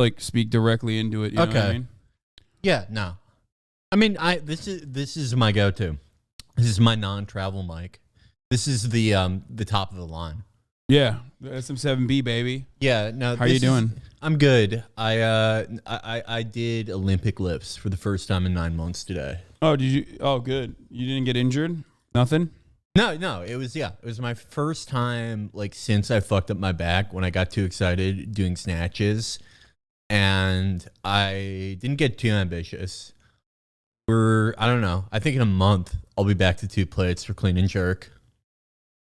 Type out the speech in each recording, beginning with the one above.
like speak directly into it. You know what I mean? Yeah, no. I mean, this is my go-to. This is my non-travel mic. This is the top of the line. Yeah, SM7B, baby. Yeah, no. How are you doing? I'm good. I did Olympic lifts for the first time in 9 months today. Oh, did you? Oh, good. You didn't get injured? Nothing? No. It was my first time like since I fucked up my back when I got too excited doing snatches, and I didn't get too ambitious. I don't know. I think in a month I'll be back to 2 plates for clean and jerk.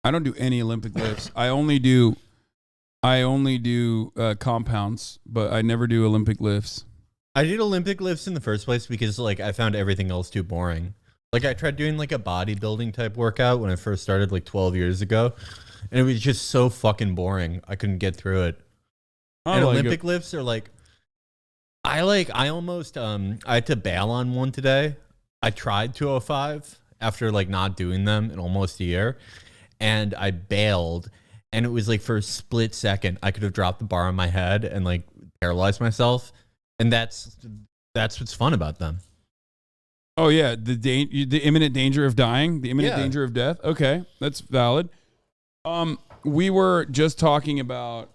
I don't do any Olympic lifts. I only do compounds, but I never do Olympic lifts. I did Olympic lifts in the first place because like I found everything else too boring. Like I tried doing like a bodybuilding type workout when I first started like 12 years ago, and it was just so fucking boring. I couldn't get through it. And Olympic lifts are like I had to bail on one today. I tried 205 after like not doing them in almost a year, and I bailed, and it was like for a split second I could have dropped the bar on my head and like paralyzed myself, and that's what's fun about them. Oh yeah, the imminent danger of dying, the imminent danger of death. Okay, that's valid. We were just talking about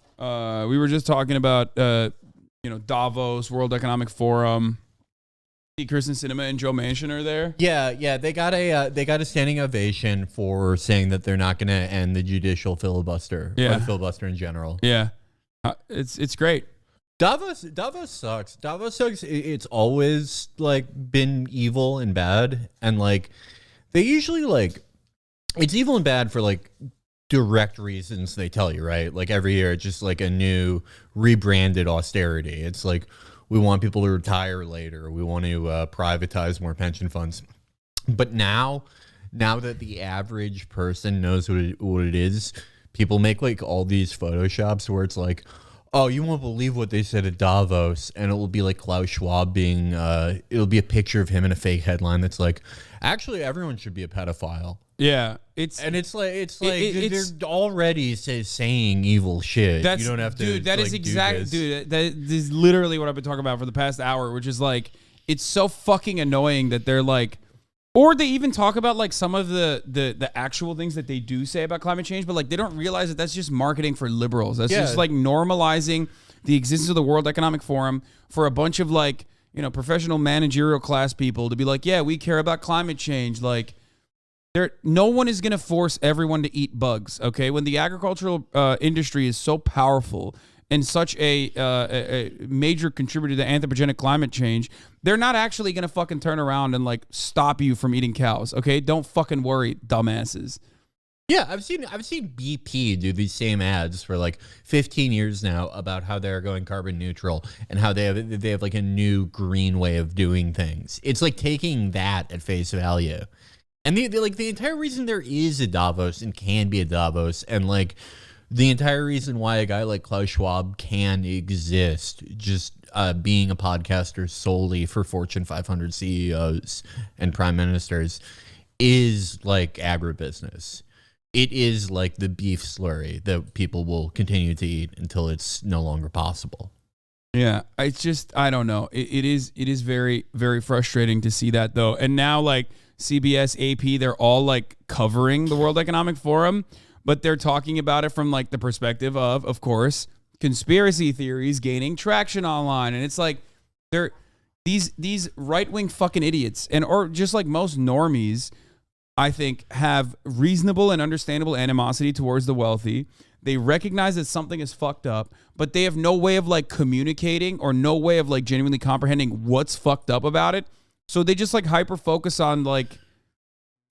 Davos, World Economic Forum. Kirsten Sinema and Joe Manchin are there. Yeah, they got a standing ovation for saying that they're not going to end the judicial filibuster. Yeah, or the filibuster in general. Yeah, it's great. Davos sucks. Davos sucks. It's always like been evil and bad, and like they usually like it's evil and bad for like direct reasons they tell you, right? Like every year it's just like a new rebranded austerity. It's like we want people to retire later. We want to privatize more pension funds. But now that the average person knows what it is, people make like all these photoshops where it's like, oh, you won't believe what they said at Davos, and it will be like Klaus Schwab being it'll be a picture of him in a fake headline that's like, actually everyone should be a pedophile. Yeah, it's they're already saying evil shit. You don't have to. Dude, that is exactly. Dude, that is literally what I've been talking about for the past hour, which is like it's so fucking annoying that they're like, or they even talk about like some of the actual things that they do say about climate change, but like they don't realize that that's just marketing for liberals. That's just like normalizing the existence of the World Economic Forum for a bunch of like professional managerial class people to be like, yeah, we care about climate change, like. No one is going to force everyone to eat bugs, okay? When the agricultural industry is so powerful and such a major contributor to anthropogenic climate change, they're not actually going to fucking turn around and like stop you from eating cows, okay? Don't fucking worry, dumbasses. Yeah, I've seen BP do these same ads for like 15 years now about how they're going carbon neutral and how they have like a new green way of doing things. It's like taking that at face value. And the entire reason there is a Davos and can be a Davos, and like the entire reason why a guy like Klaus Schwab can exist, just being a podcaster solely for Fortune 500 CEOs and prime ministers, is like agribusiness. It is like the beef slurry that people will continue to eat until it's no longer possible. Yeah, it's just I don't know. It is very, very frustrating to see that though, and now like. CBS, AP, they're all like covering the World Economic Forum, but they're talking about it from like the perspective of course, conspiracy theories gaining traction online. And it's like they're these right-wing fucking idiots or just like most normies, I think, have reasonable and understandable animosity towards the wealthy. They recognize that something is fucked up, but they have no way of like communicating or no way of like genuinely comprehending what's fucked up about it. So they just like hyper focus on like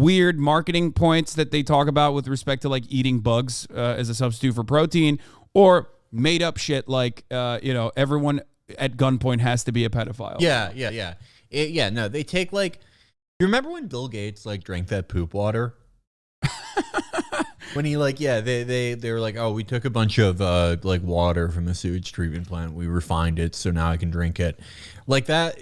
weird marketing points that they talk about with respect to like eating bugs as a substitute for protein, or made up shit like everyone at gunpoint has to be a pedophile. Yeah. No, they take like. You remember when Bill Gates like drank that poop water? When he like they were like, oh, we took a bunch of like water from a sewage treatment plant, we refined it, so now I can drink it, like that.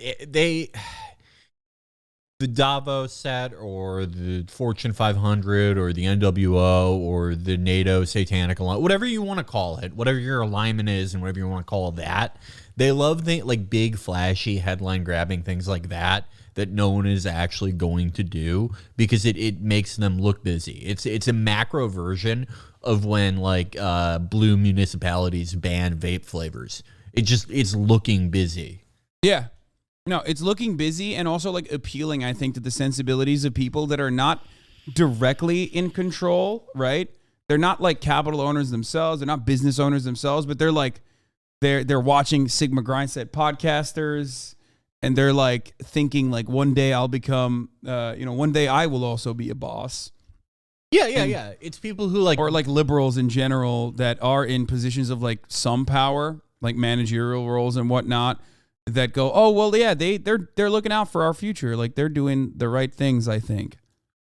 The Davos set or the Fortune 500 or the NWO or the NATO Satanic Alliance, whatever you want to call it, whatever your alignment is and whatever you want to call that, They love like big, flashy, headline grabbing things like that no one is actually going to do because it makes them look busy. It's a macro version of when like blue municipalities ban vape flavors. It's looking busy. Yeah. No, it's looking busy and also like appealing, I think, to the sensibilities of people that are not directly in control, right? They're not like capital owners themselves. They're not business owners themselves, but they're like, they're watching Sigma Grindset podcasters and they're like thinking like one day I'll become, one day I will also be a boss. Yeah. It's people who like, or like liberals in general that are in positions of like some power, like managerial roles and whatnot, that go, oh well, yeah, they're looking out for our future, like they're doing the right things, I think.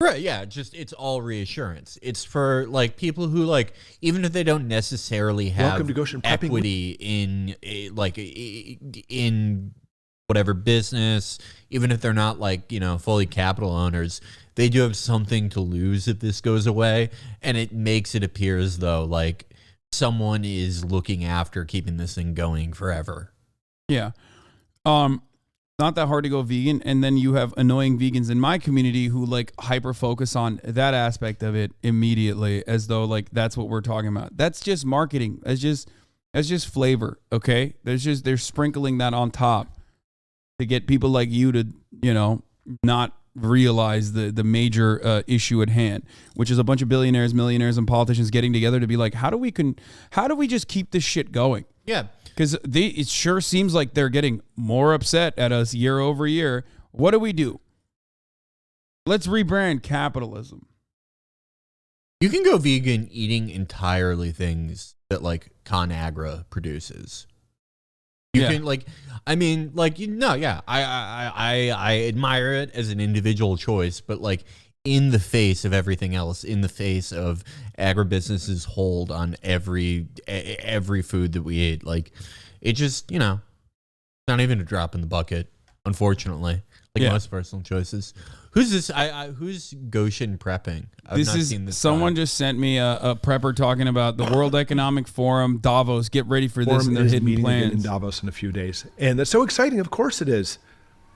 Right, yeah, just it's all reassurance. It's for like people who like even if they don't necessarily have equity in whatever business, even if they're not like, fully capital owners, they do have something to lose if this goes away, and it makes it appear as though like someone is looking after keeping this thing going forever. Yeah. Not that hard to go vegan, and then you have annoying vegans in my community who like hyper focus on that aspect of it immediately as though like that's what we're talking about. That's just marketing. That's just flavor, okay? They're sprinkling that on top to get people like you to, not realize the major issue at hand, which is a bunch of billionaires, millionaires, and politicians getting together to be like, how do we just keep this shit going? Yeah. Because it sure seems like they're getting more upset at us year over year. What do? Let's rebrand capitalism. You can go vegan eating entirely things that like ConAgra produces. You can I admire it as an individual choice, but like in the face of everything else, in the face of agribusiness's hold on every food that we eat, like it just, not even a drop in the bucket, unfortunately. Like most personal choices. Who's this? Who's Goshen prepping? Someone just sent me a prepper talking about the World Economic Forum, Davos. Get ready for this and their hidden plans. In Davos in a few days, and that's so exciting. Of course it is.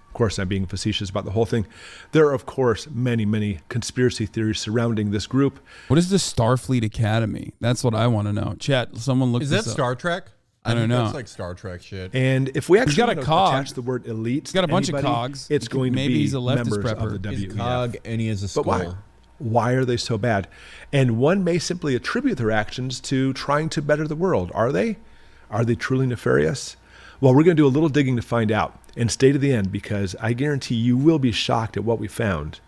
Of course, I'm being facetious about the whole thing. There are, of course, many, many conspiracy theories surrounding this group. What is the Starfleet Academy? That's what I want to know. Chat, someone look this up. Is that Star Trek? I don't know. That's like Star Trek shit. And if we actually want to attach the word elite, he's got a bunch of cogs. It's going to be he's a leftist members prepper. Of the WEF. He's a cog and he is a skull. But why are they so bad? And one may simply attribute their actions to trying to better the world. Are they? Are they truly nefarious? Well, we're going to do a little digging to find out and stay to the end, because I guarantee you will be shocked at what we found.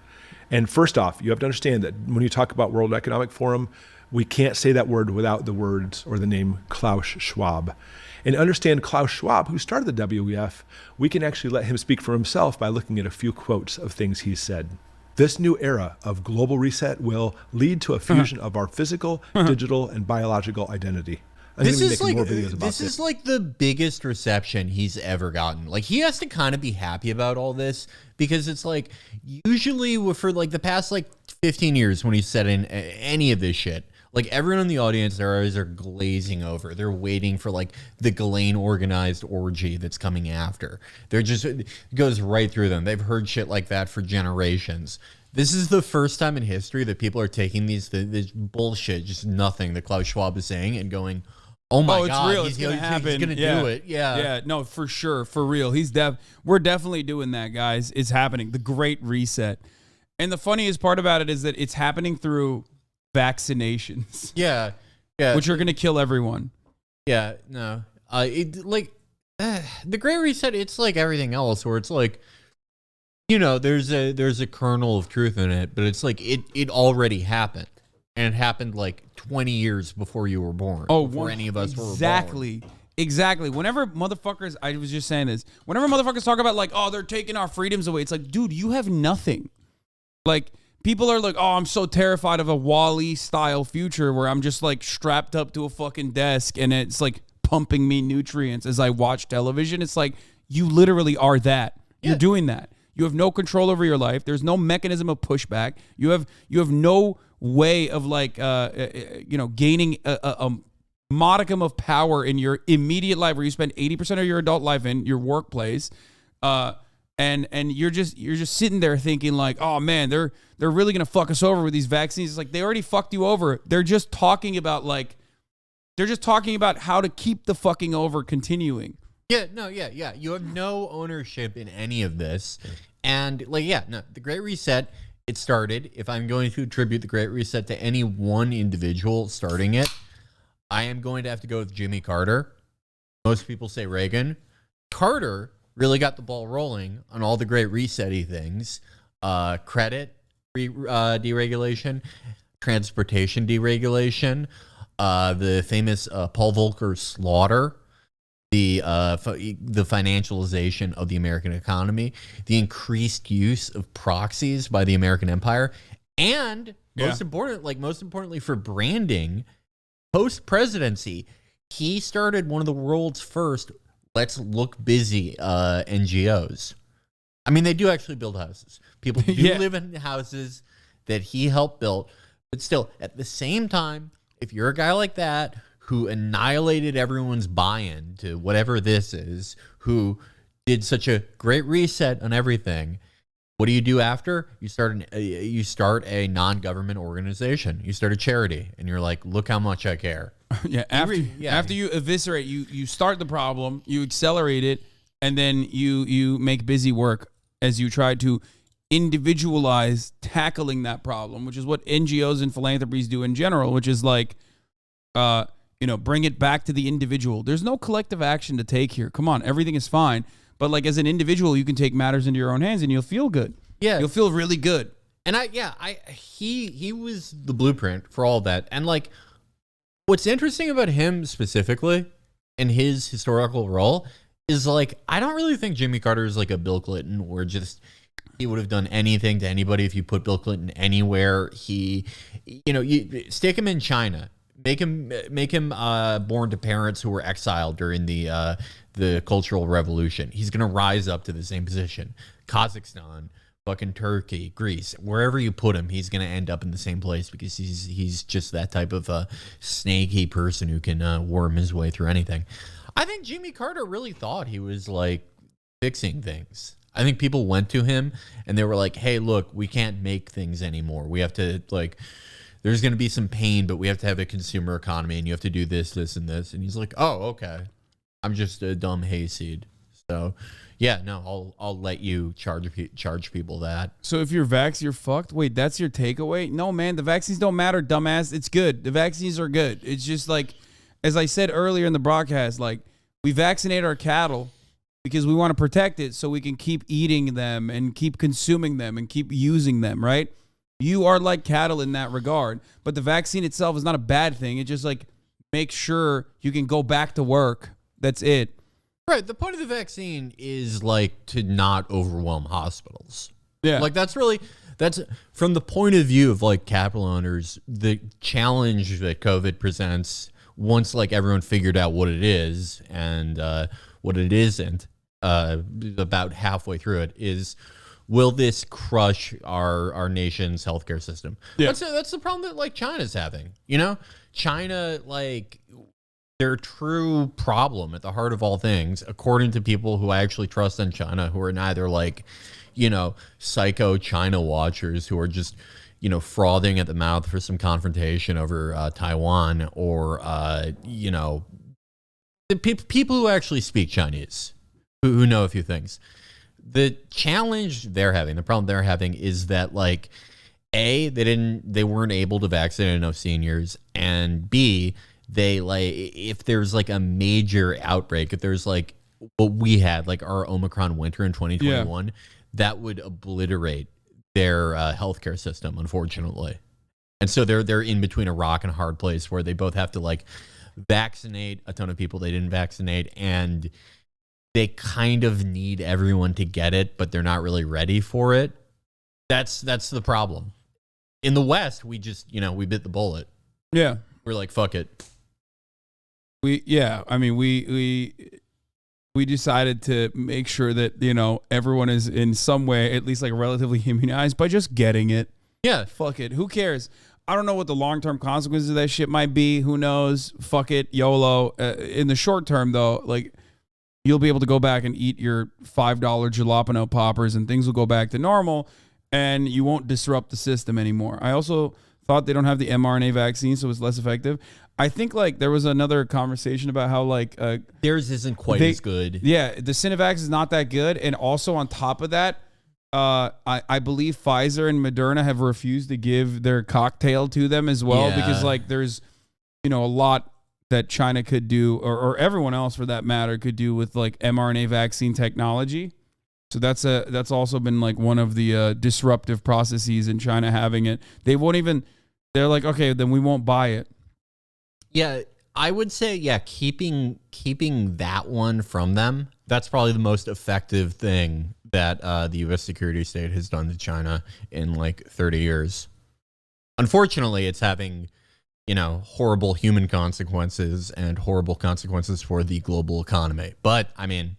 And first off, you have to understand that when you talk about World Economic Forum, we can't say that word without the words or the name Klaus Schwab. And understand Klaus Schwab, who started the WEF, we can actually let him speak for himself by looking at a few quotes of things he said. This new era of global reset will lead to a fusion of our physical, digital, and biological identity. This is like the biggest reception he's ever gotten. Like, he has to kind of be happy about all this, because it's like usually for like the past like 15 years when he's said in any of this shit, like everyone in the audience, their eyes are glazing over. They're waiting for like the Ghislaine organized orgy that's coming after. It goes right through them. They've heard shit like that for generations. This is the first time in history that people are taking this bullshit, just nothing that Klaus Schwab is saying, and going, oh my God, it's real. It's going to happen. He's going to do it. Yeah. Yeah. No, for sure. For real. We're definitely doing that, guys. It's happening. The Great Reset. And the funniest part about it is that it's happening through vaccinations. Yeah. Which are going to kill everyone. Yeah. No. The Great Reset, it's like everything else, where it's like, there's a kernel of truth in it, but it's like it already happened. And it happened like 20 years before you were born. Before any of us were born. Exactly. Whenever motherfuckers, I was just saying this, whenever motherfuckers talk about like, oh, they're taking our freedoms away, it's like, dude, you have nothing. Like, people are like, oh, I'm so terrified of a Wall-E style future where I'm just like strapped up to a fucking desk and it's like pumping me nutrients as I watch television. It's like, you literally are that. You're doing that. You have no control over your life. There's no mechanism of pushback. You have no way of like, gaining modicum of power in your immediate life, where you spend 80% of your adult life in your workplace, and you're just sitting there thinking like, oh man, they're really gonna fuck us over with these vaccines. It's like they already fucked you over. They're just talking about how to keep the fucking over continuing. Yeah, no, yeah. You have no ownership in any of this. And the Great Reset, it started. If I'm going to attribute the Great Reset to any one individual starting it, I am going to have to go with Jimmy Carter. Most people say Reagan. Carter really got the ball rolling on all the Great Reset-y things. Credit deregulation, transportation deregulation, the famous Paul Volcker slaughter, the financialization of the American economy, the increased use of proxies by the American empire, and most importantly for branding, post-presidency, he started one of the world's first let's look busy NGOs. I mean, they do actually build houses. People do live in houses that he helped build, but still, at the same time, if you're a guy like that who annihilated everyone's buy-in to whatever this is, who did such a great reset on everything, what do you do after? You start a non-government organization. You start a charity, and you're like, look how much I care. After you eviscerate, you start the problem, you accelerate it, and then you make busy work as you try to individualize tackling that problem, which is what NGOs and philanthropies do in general, which is like, bring it back to the individual. There's no collective action to take here. Come on, everything is fine. But like as an individual, you can take matters into your own hands and you'll feel good. Yeah. You'll feel really good. And he was the blueprint for all that. And like, what's interesting about him specifically and his historical role is like, I don't really think Jimmy Carter is like a Bill Clinton or just he would have done anything to anybody if you put Bill Clinton anywhere. You stick him in China. Make him born to parents who were exiled during the Cultural Revolution. He's gonna rise up to the same position. Kazakhstan, fucking Turkey, Greece, wherever you put him, he's gonna end up in the same place because he's just that type of snaky person who can worm his way through anything. I think Jimmy Carter really thought he was like fixing things. I think people went to him and they were like, "Hey, look, we can't make things anymore. We have to like." There's going to be some pain, but we have to have a consumer economy, and you have to do this, this, and this. And he's like, "Oh, okay. I'm just a dumb hayseed." So, yeah, no, I'll let you charge people that. So if you're vax, you're fucked. Wait, that's your takeaway? No, man, the vaccines don't matter, dumbass. It's good. The vaccines are good. It's just like, as I said earlier in the broadcast, like we vaccinate our cattle because we want to protect it, so we can keep eating them and keep consuming them and keep using them, right? You are like cattle in that regard, but the vaccine itself is not a bad thing. It just like makes sure you can go back to work. That's it. Right. The point of the vaccine is like to not overwhelm hospitals. Yeah. Like that's from the point of view of like capital owners, the challenge that COVID presents once like everyone figured out what it is and what it isn't, about halfway through it is, will this crush our nation's healthcare system? Yeah. That's the problem that like China's having. You know, China, like their true problem at the heart of all things, according to people who I actually trust in China, who are neither like, psycho China watchers who are just, frothing at the mouth for some confrontation over Taiwan or, the people who actually speak Chinese, who know a few things. The challenge they're having, the problem they're having is that like, A, they weren't able to vaccinate enough seniors, and B, they like, if there's like a major outbreak, if there's like what we had, like our Omicron winter in 2021, that would obliterate their healthcare system, unfortunately. And so they're in between a rock and a hard place where they both have to like vaccinate a ton of people they didn't vaccinate, and they kind of need everyone to get it, but they're not really ready for it. That's the problem. In the West, we just, we bit the bullet. Yeah. We're like, fuck it. We decided to make sure that, everyone is in some way at least like relatively immunized by just getting it. Yeah. Fuck it. Who cares? I don't know what the long-term consequences of that shit might be. Who knows? Fuck it, YOLO. In the short term, though, like, you'll be able to go back and eat your $5 jalapeno poppers and things will go back to normal and you won't disrupt the system anymore. I also thought they don't have the mRNA vaccine, so it's less effective. I think, like, there was another conversation about how, like... theirs isn't quite as good. Yeah, the Sinovac is not that good. And also on top of that, I believe Pfizer and Moderna have refused to give their cocktail to them as well because, like, there's, a lot that China could do, or everyone else for that matter, could do with, like, mRNA vaccine technology. So that's also been, like, one of the disruptive processes in China having it. They're like, okay, then we won't buy it. Yeah, I would say, keeping that one from them, that's probably the most effective thing that the U.S. security state has done to China in like 30 years. Unfortunately, it's having, horrible human consequences and horrible consequences for the global economy. But, I mean,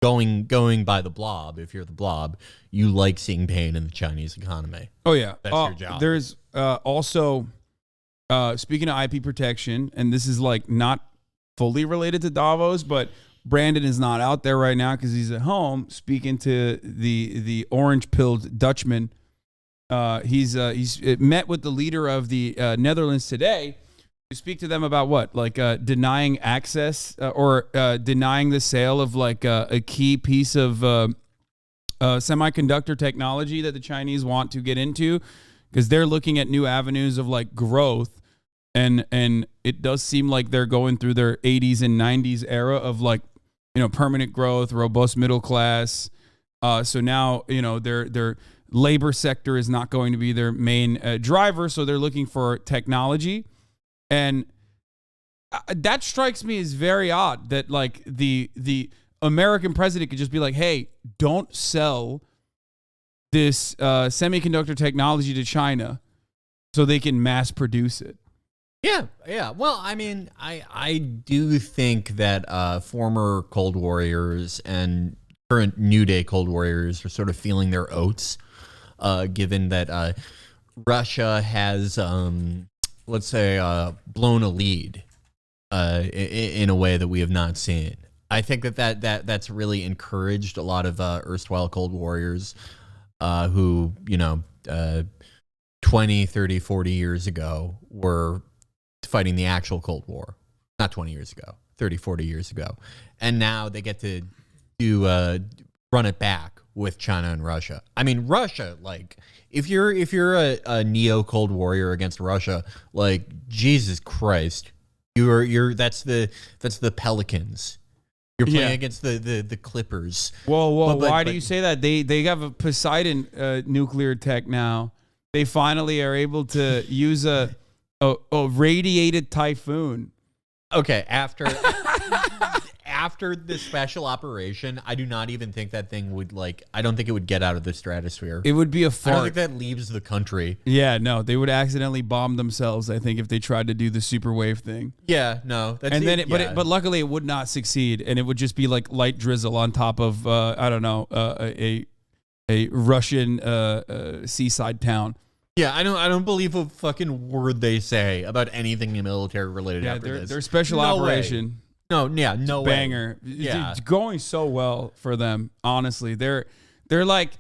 going by the blob, if you're the blob, you like seeing pain in the Chinese economy. Oh, yeah. That's your job. There's also... speaking of IP protection, and this is like not fully related to Davos, but Brandon is not out there right now because he's at home speaking to the orange-pilled Dutchman. He's met with the leader of the Netherlands today to speak to them about what, like denying access or denying the sale of like a key piece of semiconductor technology that the Chinese want to get into. Because they're looking at new avenues of like growth, and it does seem like they're going through their 80s and 90s era of like, permanent growth, robust middle class. So now, their labor sector is not going to be their main driver. So they're looking for technology, and that strikes me as very odd. That like the American president could just be like, "Hey, don't sell this semiconductor technology to China so they can mass produce it." Yeah. Well, I mean, I do think that former Cold Warriors and current New Day Cold Warriors are sort of feeling their oats, given that Russia has, let's say, blown a lead in a way that we have not seen. I think that's really encouraged a lot of erstwhile Cold Warriors who, 20, 30, 40 years ago were fighting the actual Cold War. Not 20 years ago, 30, 40 years ago. And now they get to run it back with China and Russia. I mean, Russia, like, if you're a neo-Cold Warrior against Russia, like, Jesus Christ, that's the Pelicans. You're playing against the Clippers. Whoa! Why do you say that? They have a Poseidon nuclear tech now. They finally are able to use a radiated typhoon. Okay, after the special operation, I do not even think that thing would I don't think it would get out of the stratosphere. It would be a fart. I don't think that leaves the country. Yeah, no, they would accidentally bomb themselves, I think, if they tried to do the super wave thing. Yeah, no. But luckily it would not succeed, and it would just be like light drizzle on top of a Russian seaside town. Yeah, I don't believe a fucking word they say about anything military related after this. Their special operation. No way. Banger. Yeah. It's going so well for them, honestly. They're like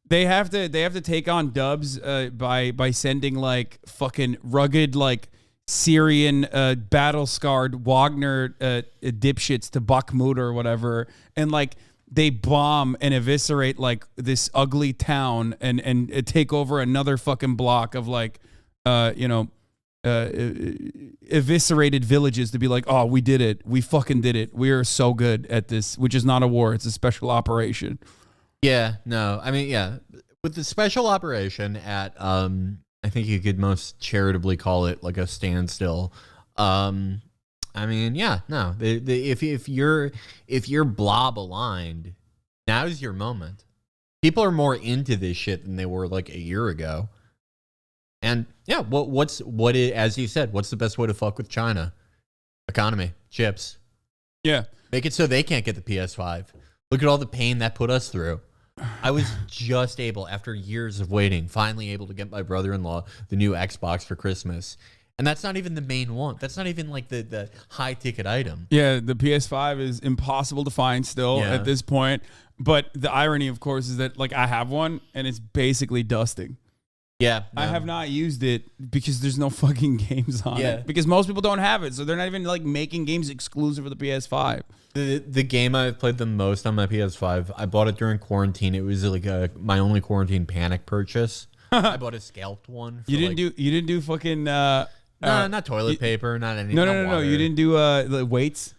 they have to take on dubs by sending like fucking rugged like Syrian battle scarred Wagner dipshits to Bakhmut or whatever, and like they bomb and eviscerate like this ugly town and take over another fucking block of like eviscerated villages to be like, oh, we did it. We fucking did it. We are so good at this, which is not a war. It's a special operation. Yeah, no. I mean, yeah. With the special operation at, I think you could most charitably call it like a standstill. I mean, yeah, no. If you're blob aligned, now's your moment. People are more into this shit than they were like a year ago. And yeah, as you said, what's the best way to fuck with China? Economy, chips. Yeah. Make it so they can't get the PS5. Look at all the pain that put us through. I was just able, after years of waiting, finally able to get my brother-in-law the new Xbox for Christmas. And that's not even the main one. That's not even like the high ticket item. Yeah, the PS5 is impossible to find still at this point. But the irony, of course, is that like I have one and it's basically dusting. Yeah. I have not used it because there's no fucking games on it. Because most people don't have it. So they're not even like making games exclusive for the PS5. The game I've played the most on my PS5, I bought it during quarantine. It was like my only quarantine panic purchase. I bought a scalped one. You didn't do fucking no, not toilet paper, not anything. No. You didn't do the weights.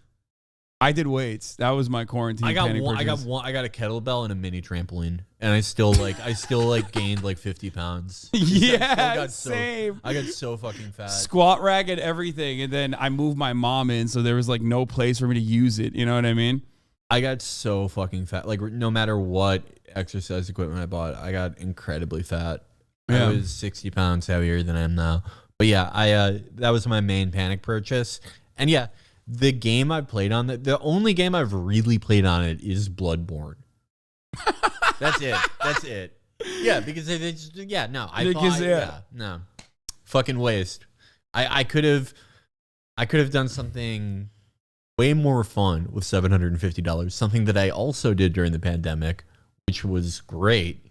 I did weights. That was my quarantine. I got panic one. purchase. I got a kettlebell and a mini trampoline, and I still gained like 50 pounds. Yeah, same. I got so fucking fat. Squat rack and everything, and then I moved my mom in, so there was like no place for me to use it. You know what I mean? I got so fucking fat. Like no matter what exercise equipment I bought, I got incredibly fat. Yeah. I was 60 pounds heavier than I am now. But yeah, that was my main panic purchase, and yeah. The game I've played on the only game I've really played on it is Bloodborne. That's it. Yeah, because no. Fucking waste. I could have done something way more fun with $750. Something that I also did during the pandemic, which was great.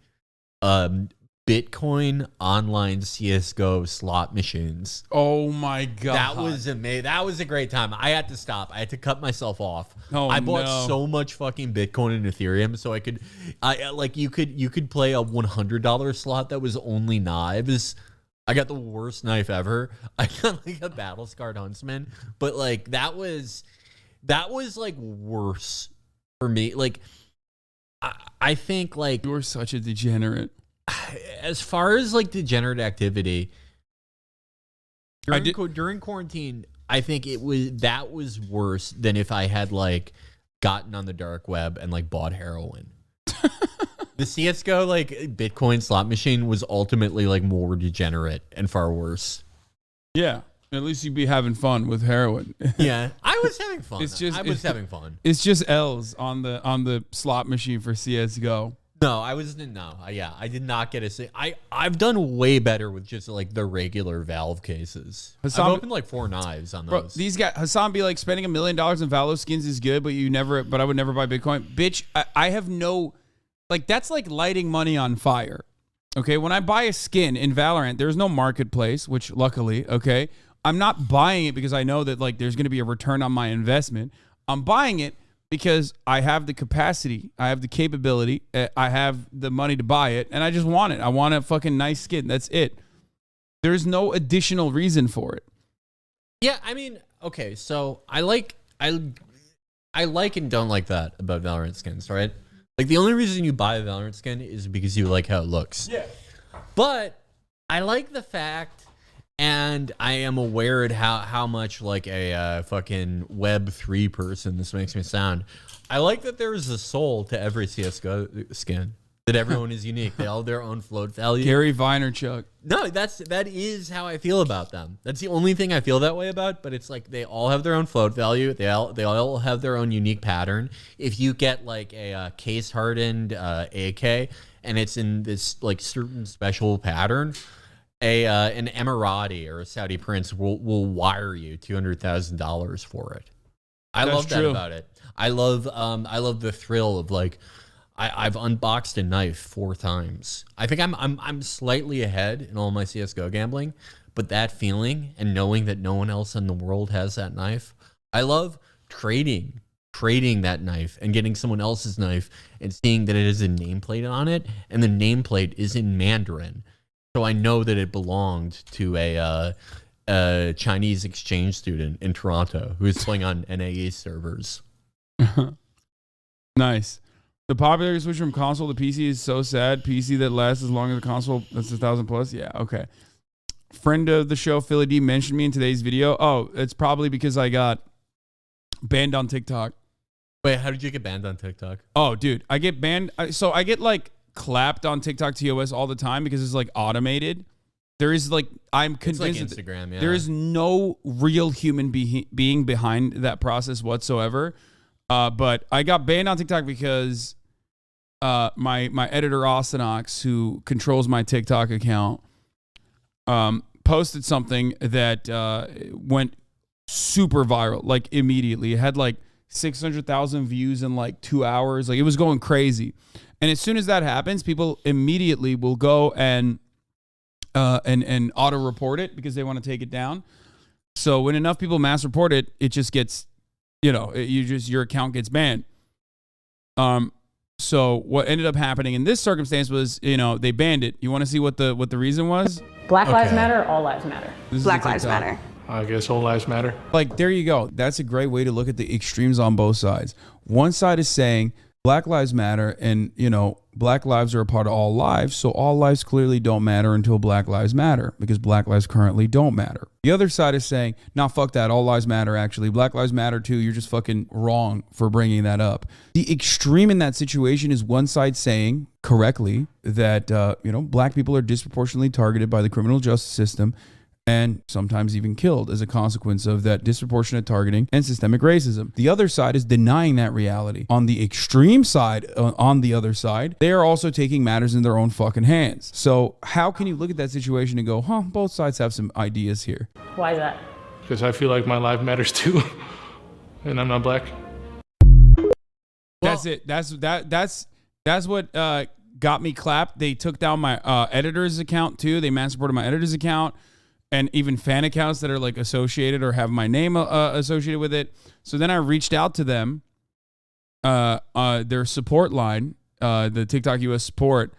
Bitcoin online CSGO slot machines. Oh my god, that was amazing. That was a great time. I had to stop. I had to cut myself off. I bought so much fucking Bitcoin and Ethereum so I could. You could play a $100 slot that was only knives. I got the worst knife ever. I got like a battle scarred huntsman, but like that was like worse for me. Like I think like you're such a degenerate. As far as like degenerate activity during quarantine, I think that was worse than if I had like gotten on the dark web and like bought heroin. The CSGO like Bitcoin slot machine was ultimately like more degenerate and far worse. Yeah, at least you'd be having fun with heroin. Yeah, I was having fun. I was having fun. It's just L's on the slot machine for CSGO. No, I did not get I've done way better with just like the regular Valve cases. Hasan, I've opened like 4 knives on those. Bro, these guys, Hasan be like spending $1 million in Valor skins is good, but I would never buy Bitcoin. Bitch, I have no, like that's like lighting money on fire. Okay, when I buy a skin in Valorant, there's no marketplace, which luckily, okay, I'm not buying it because I know that like there's going to be a return on my investment. I'm buying it because I have the capacity, I have the capability, I have the money to buy it, and I just want it. I want a fucking nice skin. That's it. There's no additional reason for it. Yeah, I mean, okay, so I like and don't like that about Valorant skins, right? Like the only reason you buy a Valorant skin is because you like how it looks. Yeah. But I like the fact, and I am aware at how much like a fucking Web3 person this makes me sound. I like that there is a soul to every CSGO skin. That everyone is unique. They all have their own float value. Gary Vaynerchuk. No, that is how I feel about them. That's the only thing I feel that way about. But it's like they all have their own float value. They all have their own unique pattern. If you get like a case hardened AK and it's in this like certain special pattern, an Emirati or a Saudi prince will wire you $200,000 for it. I love that about it. I love the thrill of like I've unboxed a knife 4 times. I think I'm slightly ahead in all my CS:GO gambling, but that feeling and knowing that no one else in the world has that knife, I love trading that knife and getting someone else's knife and seeing that it has a nameplate on it and the nameplate is in Mandarin. So I know that it belonged to a Chinese exchange student in Toronto who is playing on NAE servers. Nice. The popular switch from console to PC is so sad. PC that lasts as long as the console that's 1,000 plus. Yeah, okay. Friend of the show, Philly D, mentioned me in today's video. Oh, it's probably because I got banned on TikTok. Wait, how did you get banned on TikTok? Oh, dude, I get banned. So I get like clapped on TikTok TOS all the time because it's like automated. There is like, I'm convinced it's like Instagram, yeah. There is no real human being behind that process whatsoever. But I got banned on TikTok because my editor Osinox, who controls my TikTok account, posted something that went super viral, like immediately. It had like 600,000 views in like 2 hours. Like it was going crazy. And as soon as that happens, people immediately will go and auto report it because they want to take it down. So when enough people mass report it, it just gets, your account gets banned. So what ended up happening in this circumstance was, they banned it. You want to see what the reason was? Black Lives Matter, all lives matter. Black Lives Matter. I guess all lives matter. Like, there you go. That's a great way to look at the extremes on both sides. One side is saying Black Lives Matter and, Black lives are a part of all lives. So all lives clearly don't matter until Black Lives Matter because Black lives currently don't matter. The other side is saying, nah, fuck that. All lives matter, actually. Black Lives Matter too. You're just fucking wrong for bringing that up. The extreme in that situation is one side saying correctly that, Black people are disproportionately targeted by the criminal justice system and sometimes even killed as a consequence of that disproportionate targeting and systemic racism. The other side is denying that reality. On the extreme side, on the other side, they are also taking matters in their own fucking hands. So how can you look at that situation and go, both sides have some ideas here? Why is that? Because I feel like my life matters too, and I'm not Black. That's it. That's what got me clapped. They took down my editor's account too. They mass reported my editor's account. And even fan accounts that are like associated or have my name associated with it. So then I reached out to them, their support line, the TikTok US support.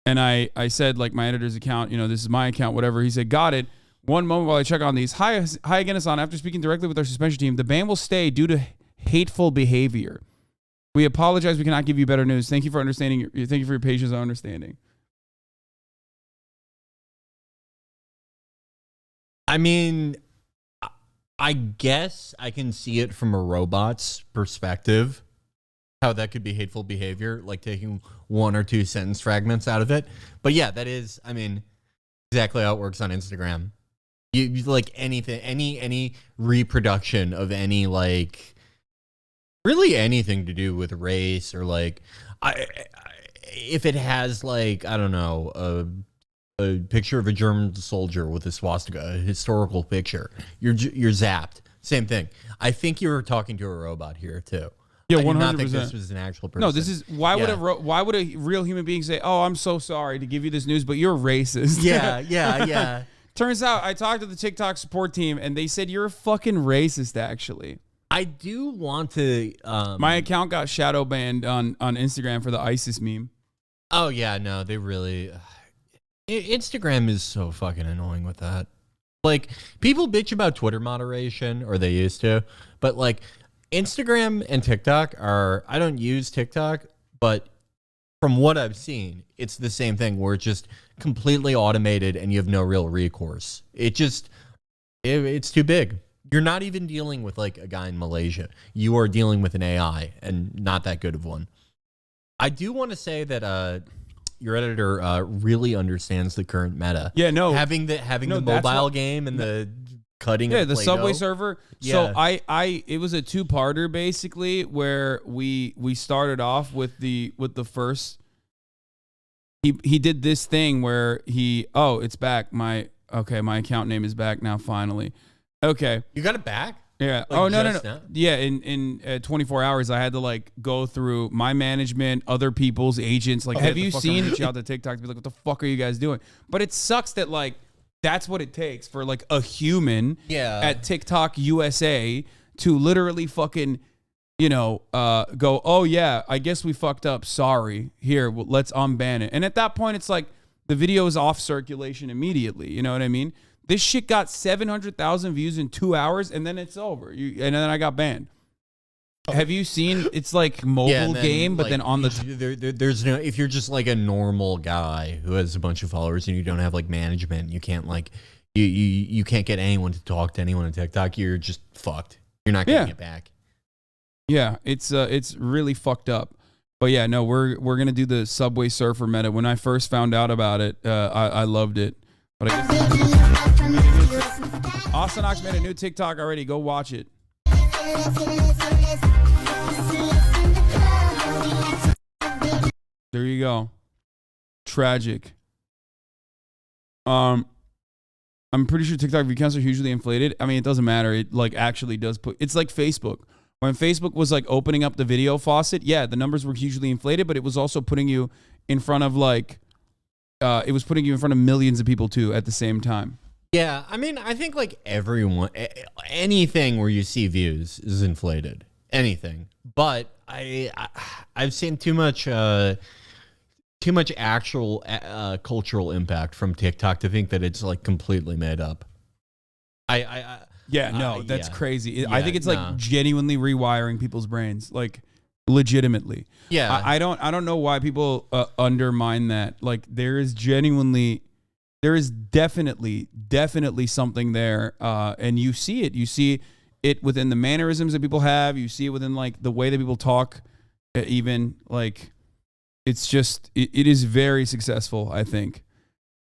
And I said, like, my editor's account, this is my account, whatever. He said, got it. One moment while I check on these. Hi again, Hasan. After speaking directly with our suspension team, the ban will stay due to hateful behavior. We apologize. We cannot give you better news. Thank you for understanding. Thank you for your patience and understanding. I mean, I guess I can see it from a robot's perspective, how that could be hateful behavior, like taking one or two sentence fragments out of it. But yeah, that is, exactly how it works on Instagram. You like anything, any reproduction of any, like, really anything to do with race or like, if it has, like, I don't know, a picture of a German soldier with a swastika, a historical picture, you're zapped. Same thing. I think you were talking to a robot here too. Yeah, 100%. I do not think this was an actual person. No, this is why would a real human being say, "Oh, I'm so sorry to give you this news, but you're racist." Yeah. Turns out I talked to the TikTok support team and they said you're a fucking racist. Actually, I do want to. My account got shadow banned on Instagram for the ISIS meme. Oh yeah, no, they really. Instagram is so fucking annoying with that. Like, people bitch about Twitter moderation, or they used to, but like Instagram and TikTok are, I don't use TikTok, but from what I've seen, it's the same thing where it's just completely automated and you have no real recourse. It's too big. You're not even dealing with like a guy in Malaysia. You are dealing with an AI, and not that good of one. I do want to say that your editor really understands the current meta. Yeah, no. Having the mobile game and the cutting of the Play-Doh. Subway server. Yeah. So it was a two-parter basically where we started off with the first. He did this thing where it's back. My account name is back now finally. Okay. You got it back? Yeah. Like no. now? Yeah. In 24 hours, I had to like go through my management, other people's agents. Like, have you seen? Reach out to TikTok to be like, what the fuck are you guys doing? But it sucks that like that's what it takes for like a human at TikTok USA to literally fucking go, oh yeah, I guess we fucked up. Sorry. Here, let's unban it. And at that point, it's like the video is off circulation immediately. You know what I mean? This shit got 700,000 views in 2 hours, and then it's over. And then I got banned. Have you seen? It's like mobile game, but like, then on the there's no. If you're just like a normal guy who has a bunch of followers and you don't have like management, you can't like you can't get anyone to talk to anyone on TikTok. You're just fucked. You're not getting it back. Yeah, it's really fucked up. But yeah, no, we're gonna do the Subway Surfer meta. When I first found out about it, I loved it. But I guess Osinox made a new TikTok already. Go watch it. There you go. Tragic. I'm pretty sure TikTok view counts are hugely inflated. I mean, it doesn't matter. It like actually does put. It's like Facebook. When Facebook was like opening up the video faucet, yeah, the numbers were hugely inflated, but it was also putting you in front of like, it was putting you in front of millions of people too at the same time. Yeah, I mean, I think like everyone, anything where you see views is inflated. Anything, but I've seen too much actual cultural impact from TikTok to think that it's like completely made up. That's crazy. I think it's like genuinely rewiring people's brains, like legitimately. Yeah, I don't know why people undermine that. Like there is definitely something there, and you see it. You see it within the mannerisms that people have. You see it within like the way that people talk. Even like, it's just it is very successful, I think.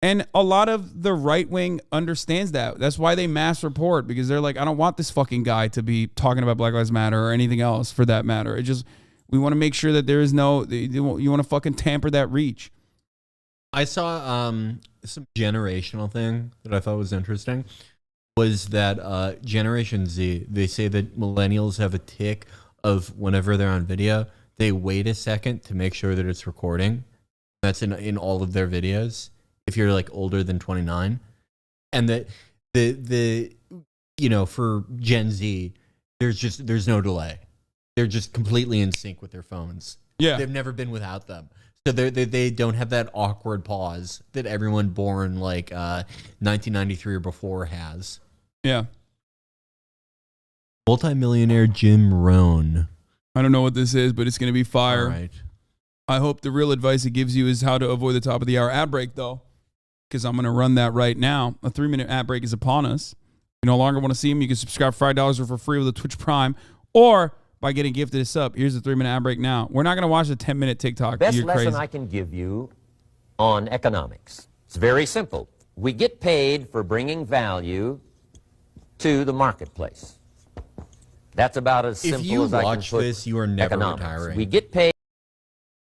And a lot of the right wing understands that. That's why they mass report, because they're like, I don't want this fucking guy to be talking about Black Lives Matter or anything else for that matter. It just, we want to make sure that there is no, you want to fucking tamper that reach. I saw some generational thing that I thought was interesting was that Generation Z, they say that millennials have a tick of whenever they're on video, they wait a second to make sure that it's recording. That's in all of their videos. If you're like older than 29, and that the for Gen Z, there's no delay. They're just completely in sync with their phones. Yeah, they've never been without them. So they don't have that awkward pause that everyone born like 1993 or before has. Yeah. Multimillionaire Jim Rohn. I don't know what this is, but it's going to be fire. All right. I hope the real advice it gives you is how to avoid the top of the hour ad break, though, because I'm going to run that right now. A 3-minute ad break is upon us. If you no longer want to see them, you can subscribe for $5 or for free with a Twitch Prime, or by getting gifted a sub. Here's the 3-minute ad break now. We're not going to watch a 10-minute TikTok. Best You're lesson crazy. I can give you on economics. It's very simple. We get paid for bringing value to the marketplace. That's about as simple If you as I can watch put this, you are never economics. retiring. We get paid.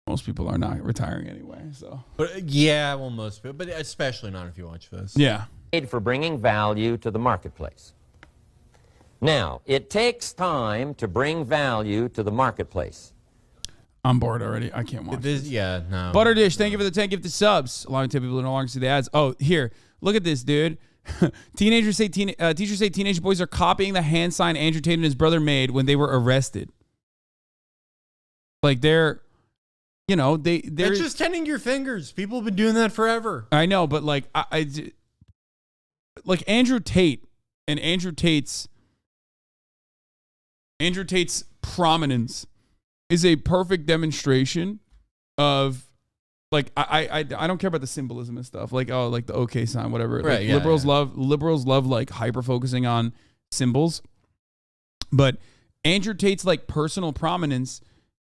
Most people are not retiring anyway, so. But yeah, well, most people, but especially not if you watch this. Yeah. For bringing value to the marketplace. Now, it takes time to bring value to the marketplace. I'm bored already. I can't watch this. Yeah, no. Butter Dish, thank you for the 10 gifted subs. Allowing 10 people to no longer see the ads. Oh, here. Look at this, dude. Teachers say teenage boys are copying the hand sign Andrew Tate and his brother made when they were arrested. Like they're just tending your fingers. People have been doing that forever. I know, but like like Andrew Tate and Andrew Tate's prominence is a perfect demonstration of like I don't care about the symbolism and stuff, like like the OK sign, whatever. Right, like, yeah, liberals love like hyper focusing on symbols, but Andrew Tate's like personal prominence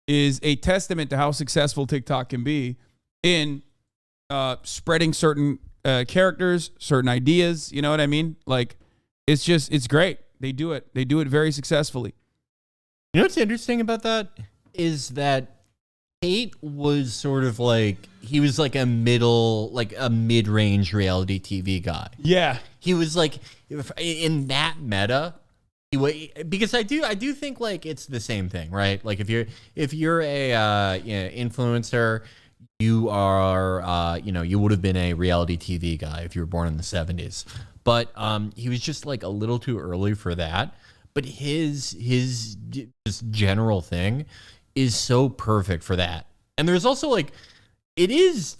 is a testament to how successful TikTok can be in spreading certain characters, certain ideas. You know what I mean? Like it's great. They do it very successfully. You know what's interesting about that is that Tate was sort of like, he was like a mid-range reality TV guy. Yeah. He was like, in that meta, because I do think like it's the same thing, right? Like if you're a influencer, you are you would have been a reality TV guy if you were born in the 70s. But he was just like a little too early for that. But his just general thing is so perfect for that. And there's also like, it is,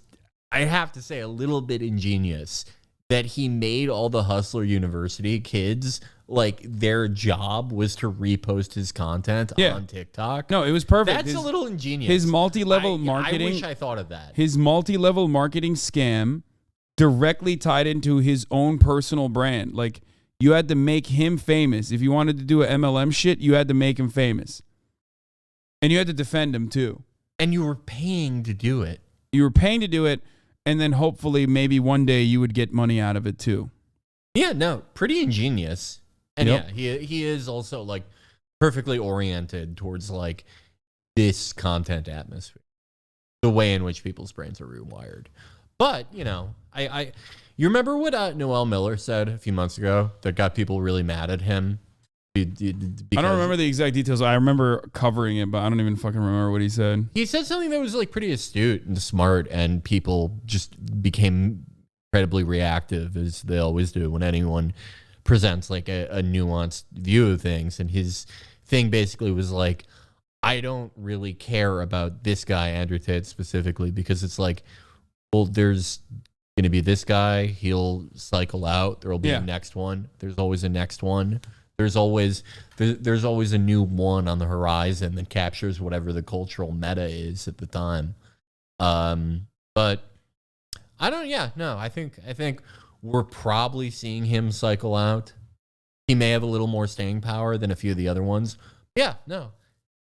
I have to say, a little bit ingenious that he made all the Hustler University kids, like their job was to repost his content on TikTok. No, it was perfect. That's a little ingenious. His multi-level marketing. I wish I thought of that. His multi-level marketing scam directly tied into his own personal brand. Like, you had to make him famous. If you wanted to do a MLM shit, you had to make him famous. And you had to defend him too. And you were paying to do it. You were paying to do it, and then hopefully maybe one day you would get money out of it too. Yeah, no, pretty ingenious. And Yep. yeah, he is also like perfectly oriented towards like this content atmosphere. the way in which people's brains are rewired. But, you know, you remember what Noel Miller said a few months ago that got people really mad at him? I don't remember the exact details. I remember covering it, but I don't even fucking remember what he said. He said something that was like pretty astute and smart, and people just became incredibly reactive, as they always do when anyone presents like a nuanced view of things. And his thing basically was like, I don't really care about this guy, Andrew Tate specifically, because it's like, well, there's going to be this guy. He'll cycle out. There will be a next one. There's always a next one. There's always a new one on the horizon that captures whatever the cultural meta is at the time. But I don't. Yeah, no. I think we're probably seeing him cycle out. He may have a little more staying power than a few of the other ones. Yeah, no.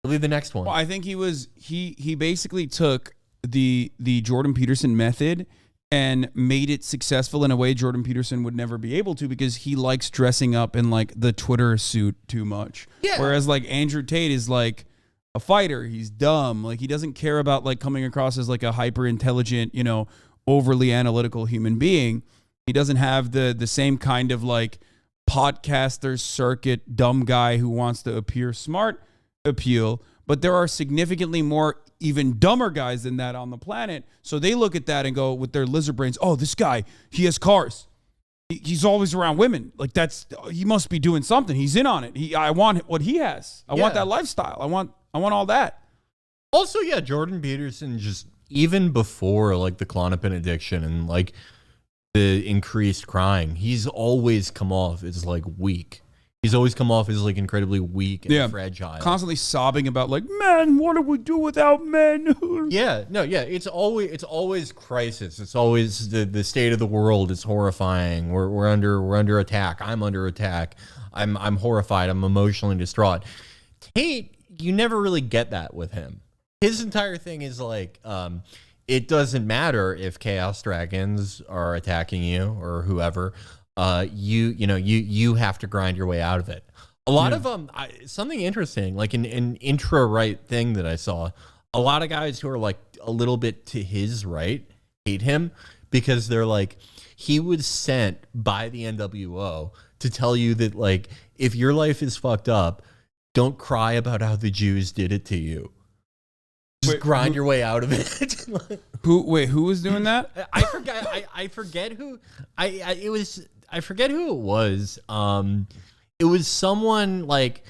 He'll be the next one. Well, I think he basically took the Jordan Peterson method and made it successful in a way Jordan Peterson would never be able to, because he likes dressing up in like the Twitter suit too much. Yeah. Whereas like Andrew Tate is like a fighter. He's dumb. Like he doesn't care about like coming across as like a hyper intelligent, you know, overly analytical human being. He doesn't have the same kind of like podcaster circuit dumb guy who wants to appear smart appeal. But there are significantly more even dumber guys than that on the planet. So they look at that and go with their lizard brains, oh, this guy, he has cars. He's always around women. Like he must be doing something. He's in on it. I want what he has. I want that lifestyle. I want all that. Also, yeah, Jordan Peterson, just even before like the Klonopin addiction and like the increased crying, he's always come off as like weak. He's always come off as like incredibly weak and fragile. Constantly sobbing about like, man, what do we do without men? It's always crisis. It's always the state of the world is horrifying. We're under attack. I'm under attack. I'm horrified. I'm emotionally distraught. Tate, you never really get that with him. His entire thing is like, it doesn't matter if Chaos Dragons are attacking you or whoever. You have to grind your way out of it. A lot of something interesting, like an intra right thing that I saw. A lot of guys who are like a little bit to his right hate him because they're like, he was sent by the NWO to tell you that like if your life is fucked up, don't cry about how the Jews did it to you. Just grind your way out of it. Who was doing that? I forget who I forget who it was. It was someone like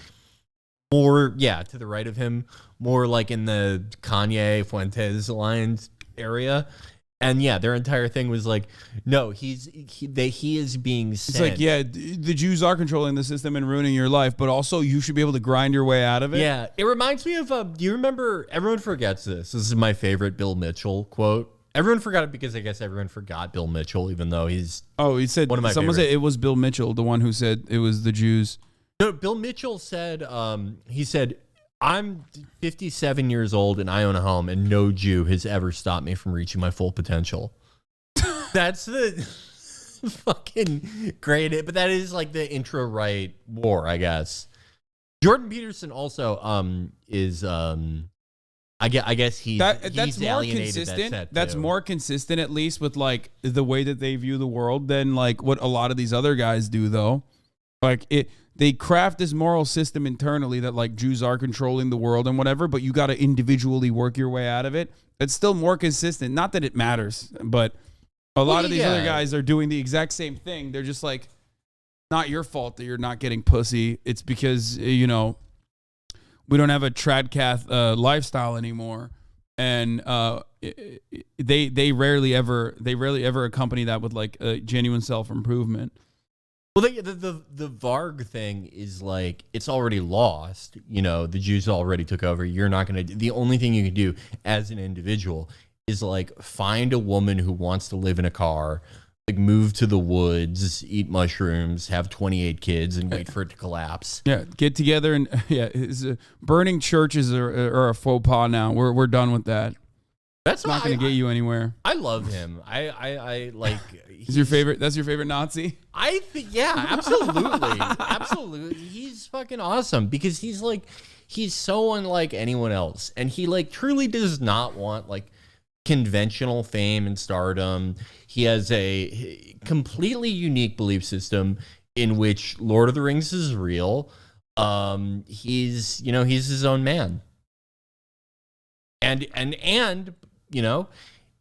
more, to the right of him, more like in the Kanye Fuentes aligned area. And their entire thing was like, no, he is being sent. It's like, the Jews are controlling the system and ruining your life, but also you should be able to grind your way out of it. Yeah, it reminds me of, do you remember, everyone forgets this. This is my favorite Bill Mitchell quote. Everyone forgot it because I guess everyone forgot Bill Mitchell, even though he's he said one of my someone favorites. said it was Bill Mitchell, the one who said it was the Jews. No, Bill Mitchell said, he said, I'm 57 years old and I own a home and no Jew has ever stopped me from reaching my full potential. That's the fucking great, but that is like the intra-right war, I guess. Jordan Peterson also is I guess he's more consistent. That's more consistent, at least, with like the way that they view the world than like what a lot of these other guys do, though. Like they craft this moral system internally that like Jews are controlling the world and whatever, but you got to individually work your way out of it. It's still more consistent. Not that it matters, but a lot of these other guys are doing the exact same thing. They're just like, not your fault that you're not getting pussy. It's because we don't have a tradcath lifestyle anymore, and they rarely ever accompany that with like a genuine self-improvement. Well, the Varg thing is like, it's already lost. The Jews already took over. You're not going to, the only thing you can do as an individual is like find a woman who wants to live in a car, like move to the woods, eat mushrooms, have 28 kids, and wait for it to collapse. Yeah, get together and burning churches are a faux pas now. We're done with that. That's not going to get you anywhere. I love him. I like. Is your favorite? That's your favorite Nazi? I think, absolutely, absolutely. He's fucking awesome because he's so unlike anyone else, and he like truly does not want like conventional fame and stardom. He has a completely unique belief system in which Lord of the Rings is real. He's his own man. And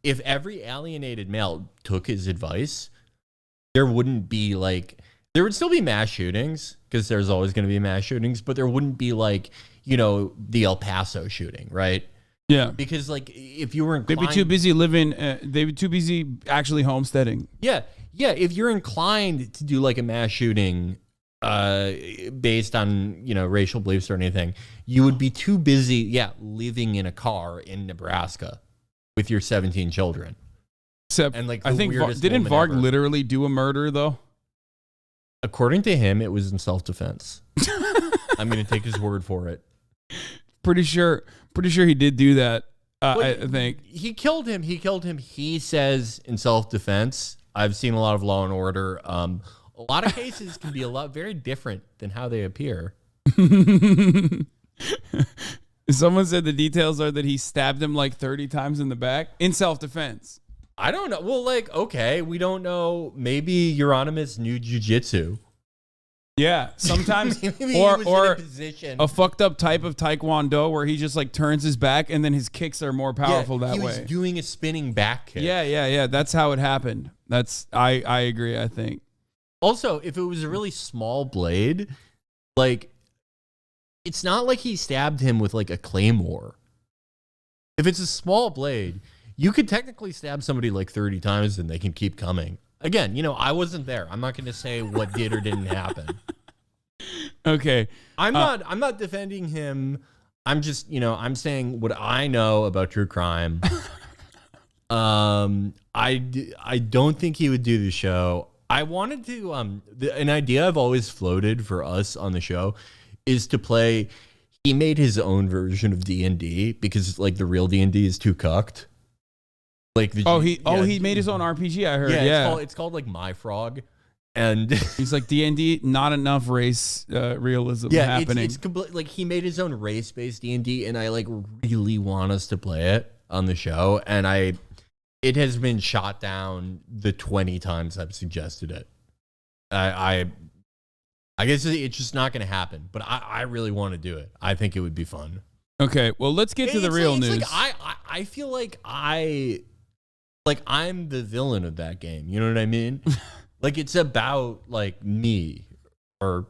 if every alienated male took his advice, there would still be mass shootings, because there's always going to be mass shootings, but there wouldn't be the El Paso shooting, right? Yeah. Because if you were inclined, they'd be too busy living, they'd be too busy actually homesteading. Yeah. If you're inclined to do a mass shooting based on, racial beliefs or anything, you would be too busy, living in a car in Nebraska with your 17 children. Except, and I think, didn't Varg literally do a murder, though? According to him, it was in self-defense. I'm going to take his word for it. Pretty sure he did do that. I think he killed him. He says in self-defense. I've seen a lot of Law and Order. A lot of cases can be very different than how they appear. Someone said the details are that he stabbed him 30 times in the back in self-defense. I don't know. Well, okay, we don't know. Maybe Euronymous knew jujitsu. Yeah, sometimes, or a fucked up type of taekwondo where he just turns his back and then his kicks are more powerful that way. He was doing a spinning back kick. Yeah. That's how it happened. I agree, I think. Also, if it was a really small blade, it's not like he stabbed him with a claymore. If it's a small blade, you could technically stab somebody 30 times and they can keep coming. Again, I wasn't there. I'm not going to say what did or didn't happen. Okay. I'm not defending him. I'm just, I'm saying what I know about true crime. I don't think he would do the show. I wanted to, an idea I've always floated for us on the show is to play, he made his own version of D&D because the real D&D is too cucked. He made his own RPG, I heard. Yeah. It's called My Frog. And he's D&D, not enough race realism happening. It's complete, he made his own race-based D&D, and I really want us to play it on the show. And it has been shot down the 20 times I've suggested it. I guess it's just not going to happen, but I really want to do it. I think it would be fun. Okay, well, let's get to the real news. I feel I'm the villain of that game. You know what I mean? It's about me, or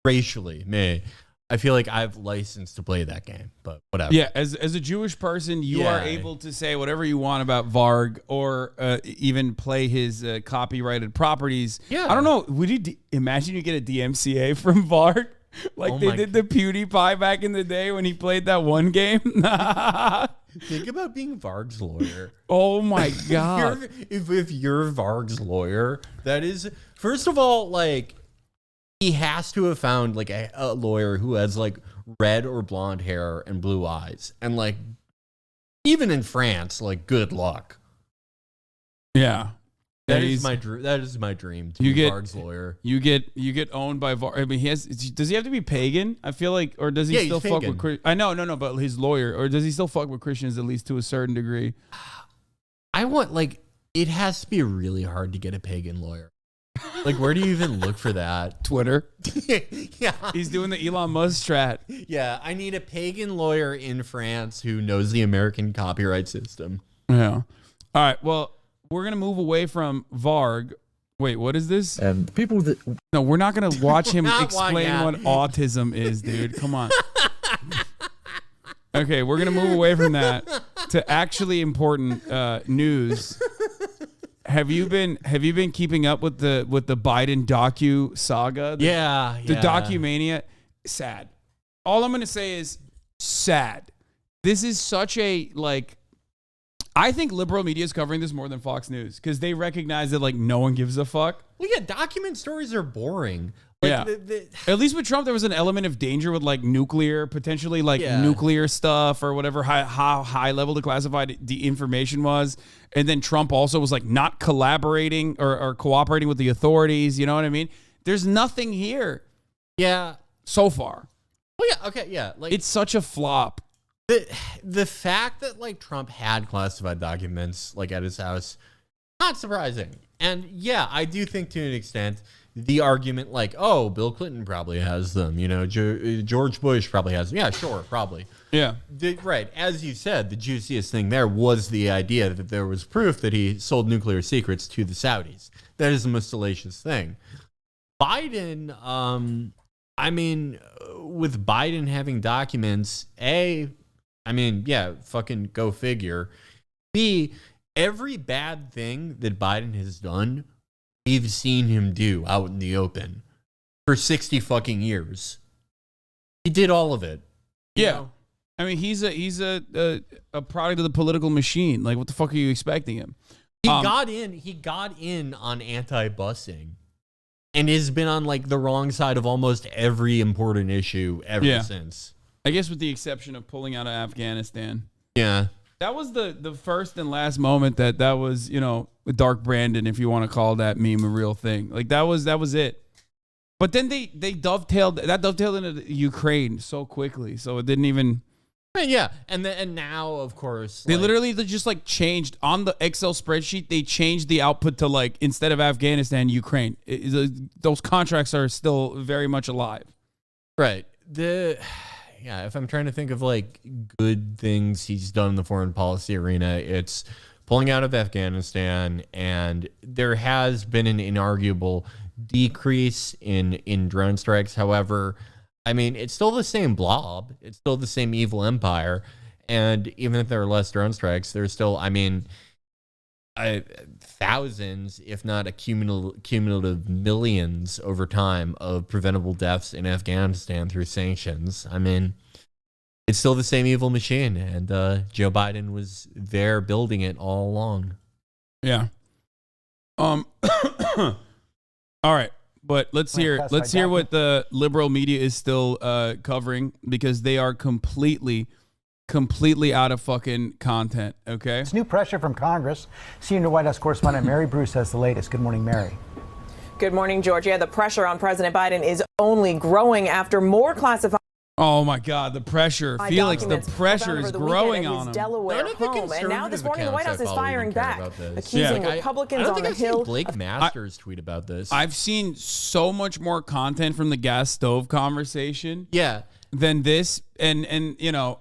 racially me. I feel I have license to play that game, but whatever. Yeah, as a Jewish person, you are able to say whatever you want about Varg, or even play his copyrighted properties. Yeah. I don't know. Would you imagine you get a DMCA from Varg? They did the PewDiePie back in the day when he played that one game. Think about being Varg's lawyer. Oh my God. If you're Varg's lawyer, that is, first of all, he has to have found a lawyer who has red or blonde hair and blue eyes. And even in France, good luck. Yeah. That is my dream to be Varg's lawyer. You get owned by Varg. I mean, does he have to be pagan? I feel or does he still fuck with Christians? I know, no, but his lawyer, or does he still fuck with Christians at least to a certain degree? I want it has to be really hard to get a pagan lawyer. Where do you even look for that? Twitter. Yeah. He's doing the Elon Musk strat. Yeah, I need a pagan lawyer in France who knows the American copyright system. Yeah. All right, well, we're going to move away from Varg. Wait, what is this? And people that... No, we're not going to watch him explain what autism is, dude. Come on. Okay, we're going to move away from that to actually important news. Have you been keeping up with the Biden docu saga? The Documania. Sad. All I'm going to say is sad. This is such a I think liberal media is covering this more than Fox News because they recognize that no one gives a fuck. Well, yeah, document stories are boring. At least with Trump, there was an element of danger with nuclear, potentially nuclear stuff or whatever, how high level declassified the information was. And then Trump also was not collaborating or cooperating with the authorities. You know what I mean? There's nothing here. Yeah. So far. Well, yeah. Okay. Yeah. It's such a flop. The fact that like Trump had classified documents like at his house, not surprising. And yeah, I do think to an extent the argument like, oh, Bill Clinton probably has them, you know, George Bush probably has them. Yeah, sure, probably. Yeah. Right. As you said, the juiciest thing there was the idea that there was proof that he sold nuclear secrets to the Saudis. That is the most salacious thing. Biden, I mean, with Biden having documents, fucking go figure. B, every bad thing that Biden has done, we've seen him do out in the open for 60 fucking years. He did all of it. Yeah. Know? I mean, he's a product of the political machine. Like, what the fuck are you expecting him? He got in on anti-busing and has been on like the wrong side of almost every important issue ever since. I guess with the exception of pulling out of Afghanistan. Yeah. That was the first and last moment that was, you know, Dark Brandon, if you want to call that meme a real thing. Like that was it. But then they dovetailed into Ukraine so quickly. So it didn't even. Yeah. And now, of course, they literally just like changed on the Excel spreadsheet. They changed the output to like, instead of Afghanistan, Ukraine. Those contracts are still very much alive. Right. If I'm trying to think of like good things he's done in the foreign policy arena, it's pulling out of Afghanistan, and there has been an inarguable decrease in drone strikes. However, I mean, it's still the same blob. It's still the same evil empire. And even if there are less drone strikes, there's still, I mean, thousands, if not a cumulative millions over time of preventable deaths in Afghanistan through sanctions. I mean, it's still the same evil machine, and Joe Biden was there building it all along. Yeah. All right, but let's hear what the liberal media is still covering, because they are completely out of fucking content, okay? It's new pressure from Congress. Senior White House correspondent Mary Bruce has the latest. Good morning, Mary. Good morning, George. Yeah, the pressure on President Biden is only growing after more classified. Oh my God, the pressure. Felix, the pressure is growing on him. Delaware home. And now this morning, the White House is firing back, accusing Republicans on the Hill. Blake Masters tweet about this. I've seen so much more content from the gas stove conversation. Yeah. Than this, and you know,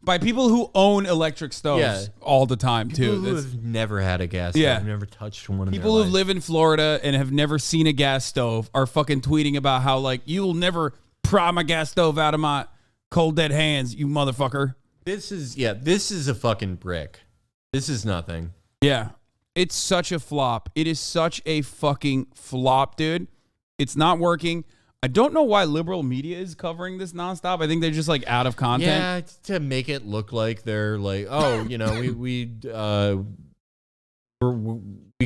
by people who own electric stoves all the time too. People who have never had a gas stove, have never touched one. People who live in Florida and have never seen a gas stove are fucking tweeting about how like, you'll never pry my gas stove out of my cold dead hands, you motherfucker. This is a fucking brick. This is nothing. Yeah, it's such a flop. It is such a fucking flop, dude. It's not working. I don't know why liberal media is covering this nonstop. I think they're just like out of content. Yeah, to make it look like they're like, oh, you know, we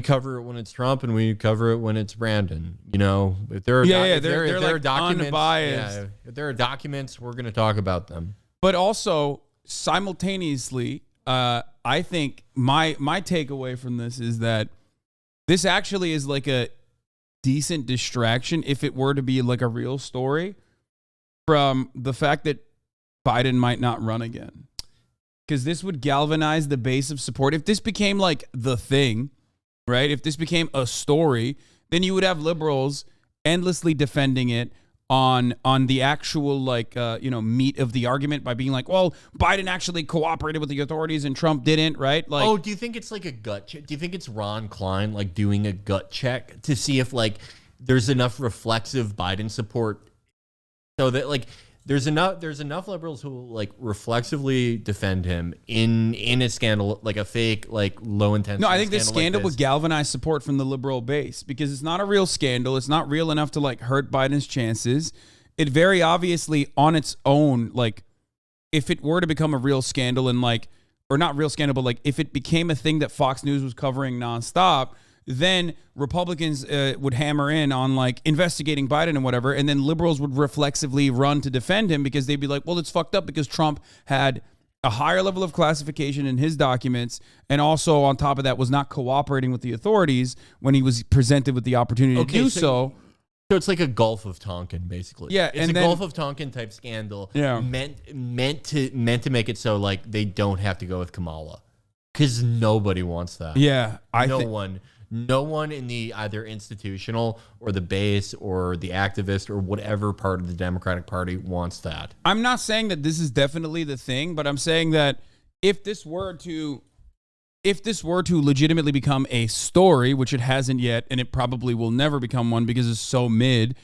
cover it when it's Trump and we cover it when it's Brandon. You know, if there are they're like documents, unbiased. if there are documents, we're going to talk about them. But also simultaneously, I think my takeaway from this is that this actually is like a decent distraction if it were to be like a real story from the fact that Biden might not run again, because this would galvanize the base of support. If this became like the thing, right? If this became a story, then you would have liberals endlessly defending it on the actual like meat of the argument by being like, well, Biden actually cooperated with the authorities and Trump didn't, right? Like, oh, do you think it's like a gut check? Do you think it's Ron Klein like doing a gut check to see if like there's enough reflexive Biden support so that like there's enough liberals who will like reflexively defend him in a scandal, like a fake, like low intensity. No, I think this scandal would galvanize support from the liberal base, because it's not a real scandal. It's not real enough to like hurt Biden's chances. It very obviously on its own, like if it were to become a real scandal and like, or not real scandal, but like if it became a thing that Fox News was covering nonstop, then Republicans would hammer in on like investigating Biden and whatever, and then liberals would reflexively run to defend him because they'd be like, well, it's fucked up because Trump had a higher level of classification in his documents, and also on top of that was not cooperating with the authorities when he was presented with the opportunity to do so. So it's like a Gulf of Tonkin, basically. Yeah, it's and a then- Gulf of Tonkin type scandal. Yeah. meant to make it so like they don't have to go with Kamala, because nobody wants that. Yeah, No one in the either institutional or the base or the activist or whatever part of the Democratic Party wants that. I'm not saying that this is definitely the thing, but I'm saying that if this were to legitimately become a story, which it hasn't yet, and it probably will never become one because it's so mid,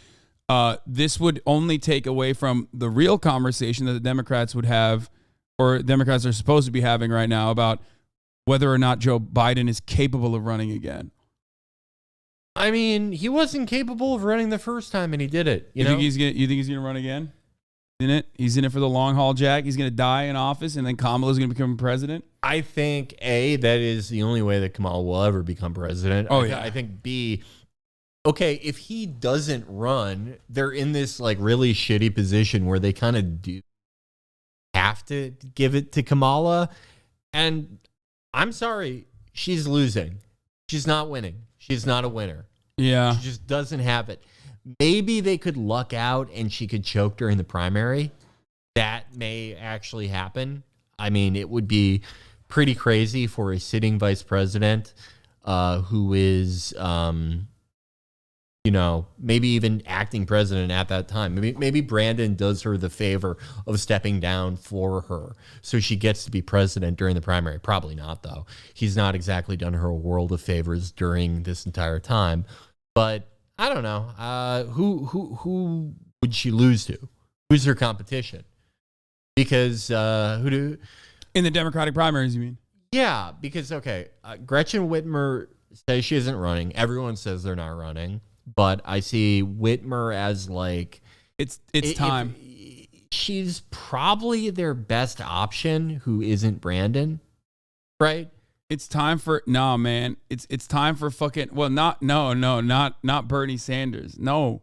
this would only take away from the real conversation that the Democrats would have, or Democrats are supposed to be having right now, about whether or not Joe Biden is capable of running again. I mean, he wasn't capable of running the first time, and he did it. You think he's gonna run again? He's in it for the long haul, Jack. He's gonna die in office, and then Kamala's gonna become president. I think that is the only way that Kamala will ever become president. I think B, okay, if he doesn't run, they're in this like really shitty position where they kind of do have to give it to Kamala, and I'm sorry, she's losing. She's not winning. She's not a winner. Yeah. She just doesn't have it. Maybe they could luck out and she could choke during the primary. That may actually happen. I mean, it would be pretty crazy for a sitting vice president who is, maybe even acting president at that time. Maybe Brandon does her the favor of stepping down for her so she gets to be president during the primary. Probably not, though. He's not exactly done her a world of favors during this entire time. But I don't know. Who would she lose to? Who's her competition? Because in the Democratic primaries, you mean? Yeah, because Gretchen Whitmer says she isn't running. Everyone says they're not running, but I see Whitmer as like it's time. She's probably their best option who isn't Brandon, right? It's time for man. It's time for fucking not Bernie Sanders. No,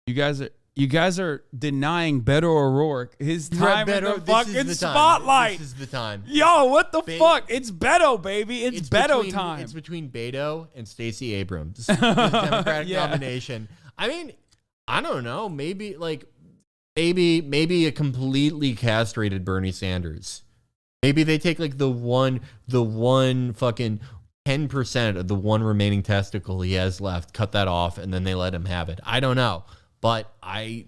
you guys are denying Beto O'Rourke his time in the fucking spotlight. This is the time. Yo, what the fuck? It's Beto, baby. It's Beto time. It's between Beto and Stacey Abrams. The Democratic nomination. I mean, I don't know. Maybe a completely castrated Bernie Sanders. Maybe they take like the one fucking 10% of the one remaining testicle he has left, cut that off, and then they let him have it. I don't know. But I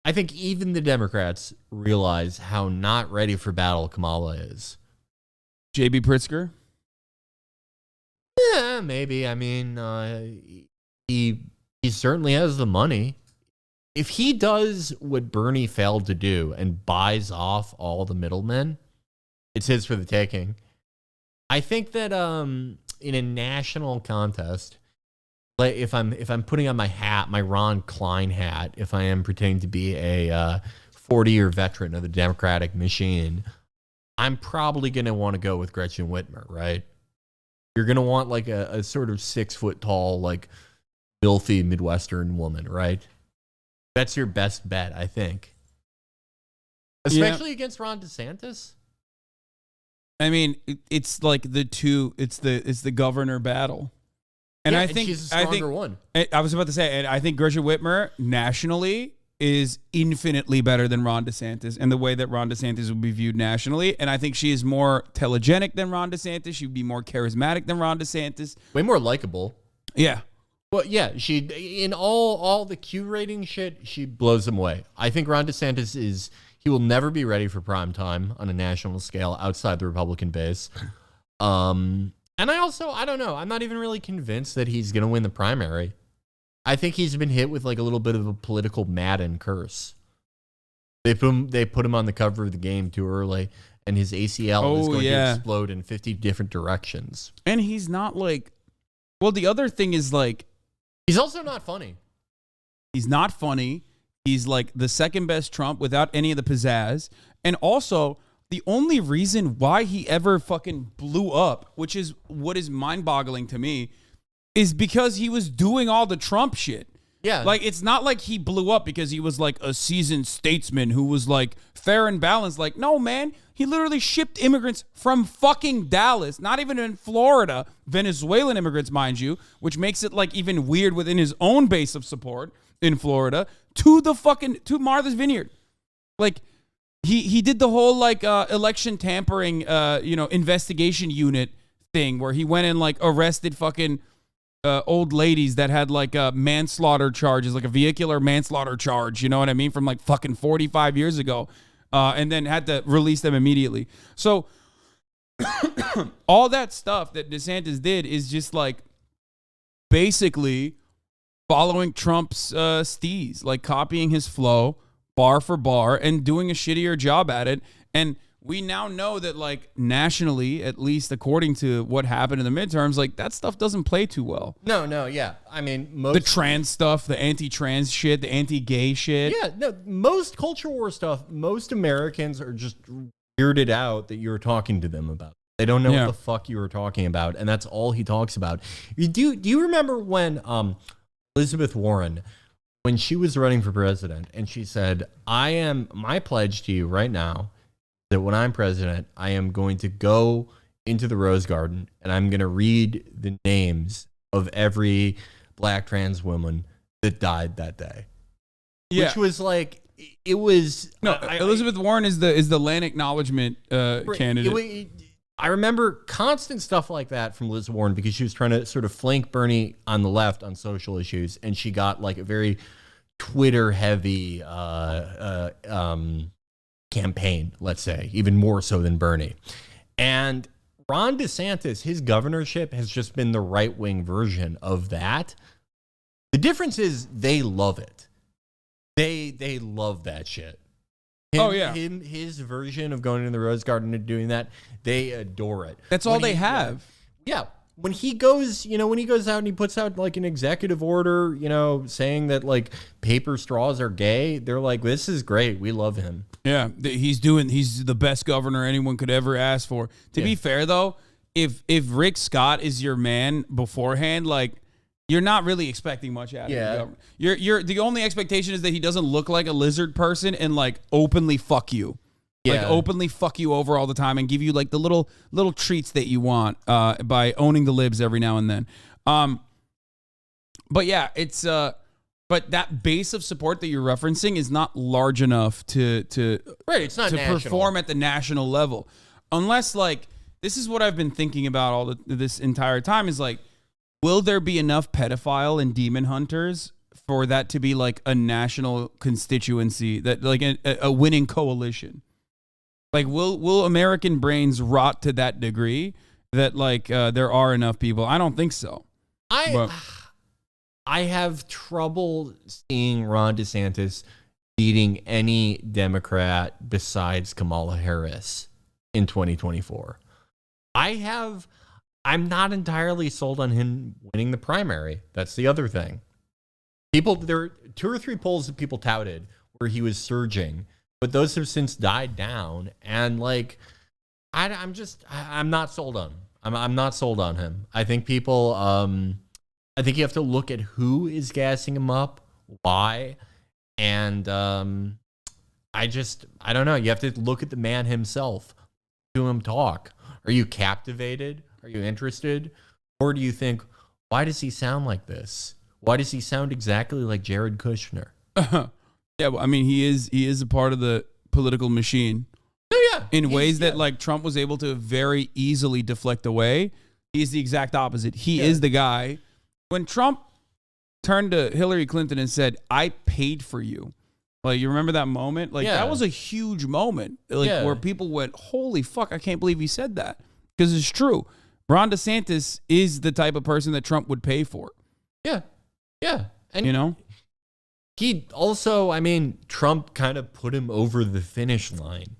think even the Democrats realize how not ready for battle Kamala is. J.B. Pritzker? Yeah, maybe. I mean, he certainly has the money. If he does what Bernie failed to do and buys off all the middlemen, it's his for the taking. I think that in a national contest, like if I'm putting on my hat, my Ron Klein hat, if I am pretending to be a 40-year veteran of the Democratic machine, I'm probably going to want to go with Gretchen Whitmer, right? You're going to want like a sort of 6 foot tall, like filthy Midwestern woman, right? That's your best bet, I think. Especially against Ron DeSantis. I mean, it's like it's the governor battle. And I think she's a stronger one. I was about to say, and I think Gretchen Whitmer nationally is infinitely better than Ron DeSantis and the way that Ron DeSantis would be viewed nationally. And I think she is more telegenic than Ron DeSantis. She'd be more charismatic than Ron DeSantis. Way more likable. Yeah. Well, yeah, she in all the Q rating shit, she blows them away. I think Ron DeSantis he will never be ready for prime time on a national scale outside the Republican base. And I don't know. I'm not even really convinced that he's going to win the primary. I think he's been hit with like a little bit of a political Madden curse. They put him on the cover of the game too early, and his ACL is going to explode in 50 different directions. And he's not like, well, the other thing is like, he's also not funny. He's not funny. He's like the second best Trump without any of the pizzazz. And also, the only reason why he ever fucking blew up, which is what is mind-boggling to me, is because he was doing all the Trump shit. Yeah. Like, it's not like he blew up because he was like a seasoned statesman who was like fair and balanced. Like, no, man, he literally shipped immigrants from fucking Dallas, not even in Florida, Venezuelan immigrants, mind you, which makes it like even weird within his own base of support. in Florida to Martha's Vineyard. Like he did the whole like election tampering investigation unit thing where he went and like arrested fucking old ladies that had like manslaughter charges, like a vehicular manslaughter charge, you know what I mean, from like fucking 45 years ago, and then had to release them immediately. So all that stuff that DeSantis did is just like basically following Trump's steez, like copying his flow bar for bar and doing a shittier job at it. And we now know that, like, nationally, at least according to what happened in the midterms, like, that stuff doesn't play too well. No, yeah. I mean, the trans stuff, the anti-trans shit, the anti-gay shit. Yeah, no, most culture war stuff, most Americans are just weirded out that you're talking to them about. They don't know what the fuck you were talking about, and that's all he talks about. Do you remember when Elizabeth Warren, when she was running for president, and she said, my pledge to you right now that when I'm president, I am going to go into the Rose Garden and I'm going to read the names of every black trans woman that died that day. Yeah. Which was like, it was... No, Elizabeth Warren is the land acknowledgement candidate. I remember constant stuff like that from Liz Warren because she was trying to sort of flank Bernie on the left on social issues, and she got like a very Twitter-heavy campaign, let's say, even more so than Bernie. And Ron DeSantis, his governorship has just been the right-wing version of that. The difference is they love it. They love that shit. His version of going to the Rose Garden and doing that, they adore it. That's all they have. Yeah. When he goes out and he puts out like an executive order, saying that like paper straws are gay, they're like, this is great. We love him. Yeah. He's the best governor anyone could ever ask for. To be fair though, if Rick Scott is your man beforehand, like, you're not really expecting much out of the government. You're the only expectation is that he doesn't look like a lizard person and like openly fuck you. Yeah. Like openly fuck you over all the time and give you like the little treats that you want by owning the libs every now and then. But yeah, it's but that base of support that you're referencing is not large enough to it's not to national. Perform at the national level. Unless like this is what I've been thinking about this entire time is like, will there be enough pedophile and demon hunters for that to be like a national constituency, that like a winning coalition? Like, will American brains rot to that degree that like there are enough people? I don't think so. I have trouble seeing Ron DeSantis beating any Democrat besides Kamala Harris in 2024. I'm not entirely sold on him winning the primary. That's the other thing. There are 2 or 3 polls that people touted where he was surging, but those have since died down. And like, I'm not sold on him. I'm not sold on him. I think people, I think you have to look at who is gassing him up, why, and I don't know. You have to look at the man himself, to him talk. Are you captivated? Are you interested? Or do you think, why does he sound like this? Why does he sound exactly like Jared Kushner? Yeah, well, I mean, he is a part of the political machine. Yeah. In ways that like Trump was able to very easily deflect away. He's the exact opposite. He is the guy. When Trump turned to Hillary Clinton and said, "I paid for you." Like, you remember that moment? Like, that was a huge moment. Like, where people went, "Holy fuck, I can't believe he said that." Because it's true. Ron DeSantis is the type of person that Trump would pay for. Yeah. And he also, I mean, Trump kind of put him over the finish line.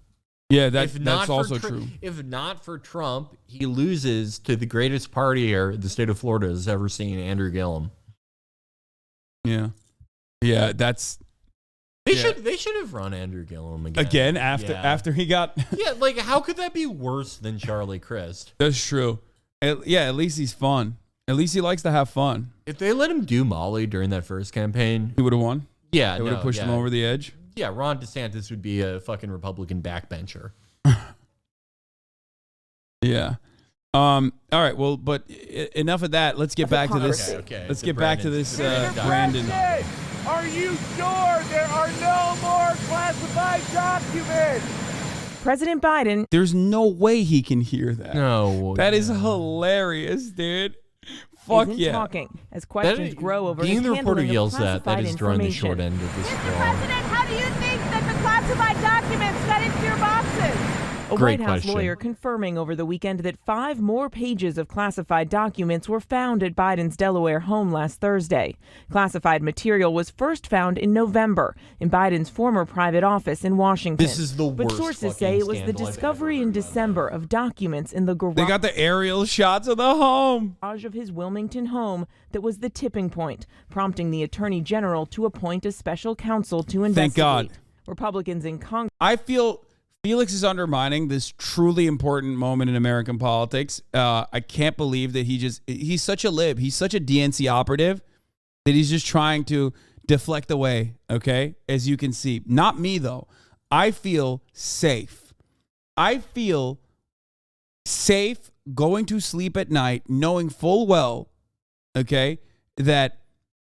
Yeah, that's also true. If not for Trump, he loses to the greatest partier the state of Florida has ever seen, Andrew Gillum. Yeah. Yeah, that's... They should have run Andrew Gillum again. After he got... Yeah, like, how could that be worse than Charlie Crist? That's true. At least he's fun. At least he likes to have fun. If they let him do Molly during that first campaign... He would have won? Yeah, they would have pushed him over the edge? Yeah, Ron DeSantis would be a fucking Republican backbencher. Yeah. All right, well, but enough of that. Let's get back to this. Okay. Let's get back to this, Brandon. Are you sure there are no more classified documents? President Biden. There's no way he can hear that. No. That is hilarious, dude. Fuck isn't yeah. talking as questions grow over being his the reporter handling yells of that classified is drawing the information. short end of this Mr. President, how do you think that the classified documents got into your boxes? A Great White House question. lawyer confirming over the weekend that 5 more pages of classified documents were found at Biden's Delaware home last Thursday. Classified material was first found in November in Biden's former private office in Washington. This is the worst But sources fucking say it was the scandal I've discovery ever in heard about. December of documents in the garage They got the aerial shots of the home. of his Wilmington home that was the tipping point, prompting the Attorney General to appoint a special counsel to investigate. Thank God. Republicans in Congress. I feel Felix is undermining this truly important moment in American politics. I can't believe that he's such a lib. He's such a DNC operative that he's just trying to deflect away, okay? As you can see. Not me, though. I feel safe. I feel safe going to sleep at night knowing full well, okay, that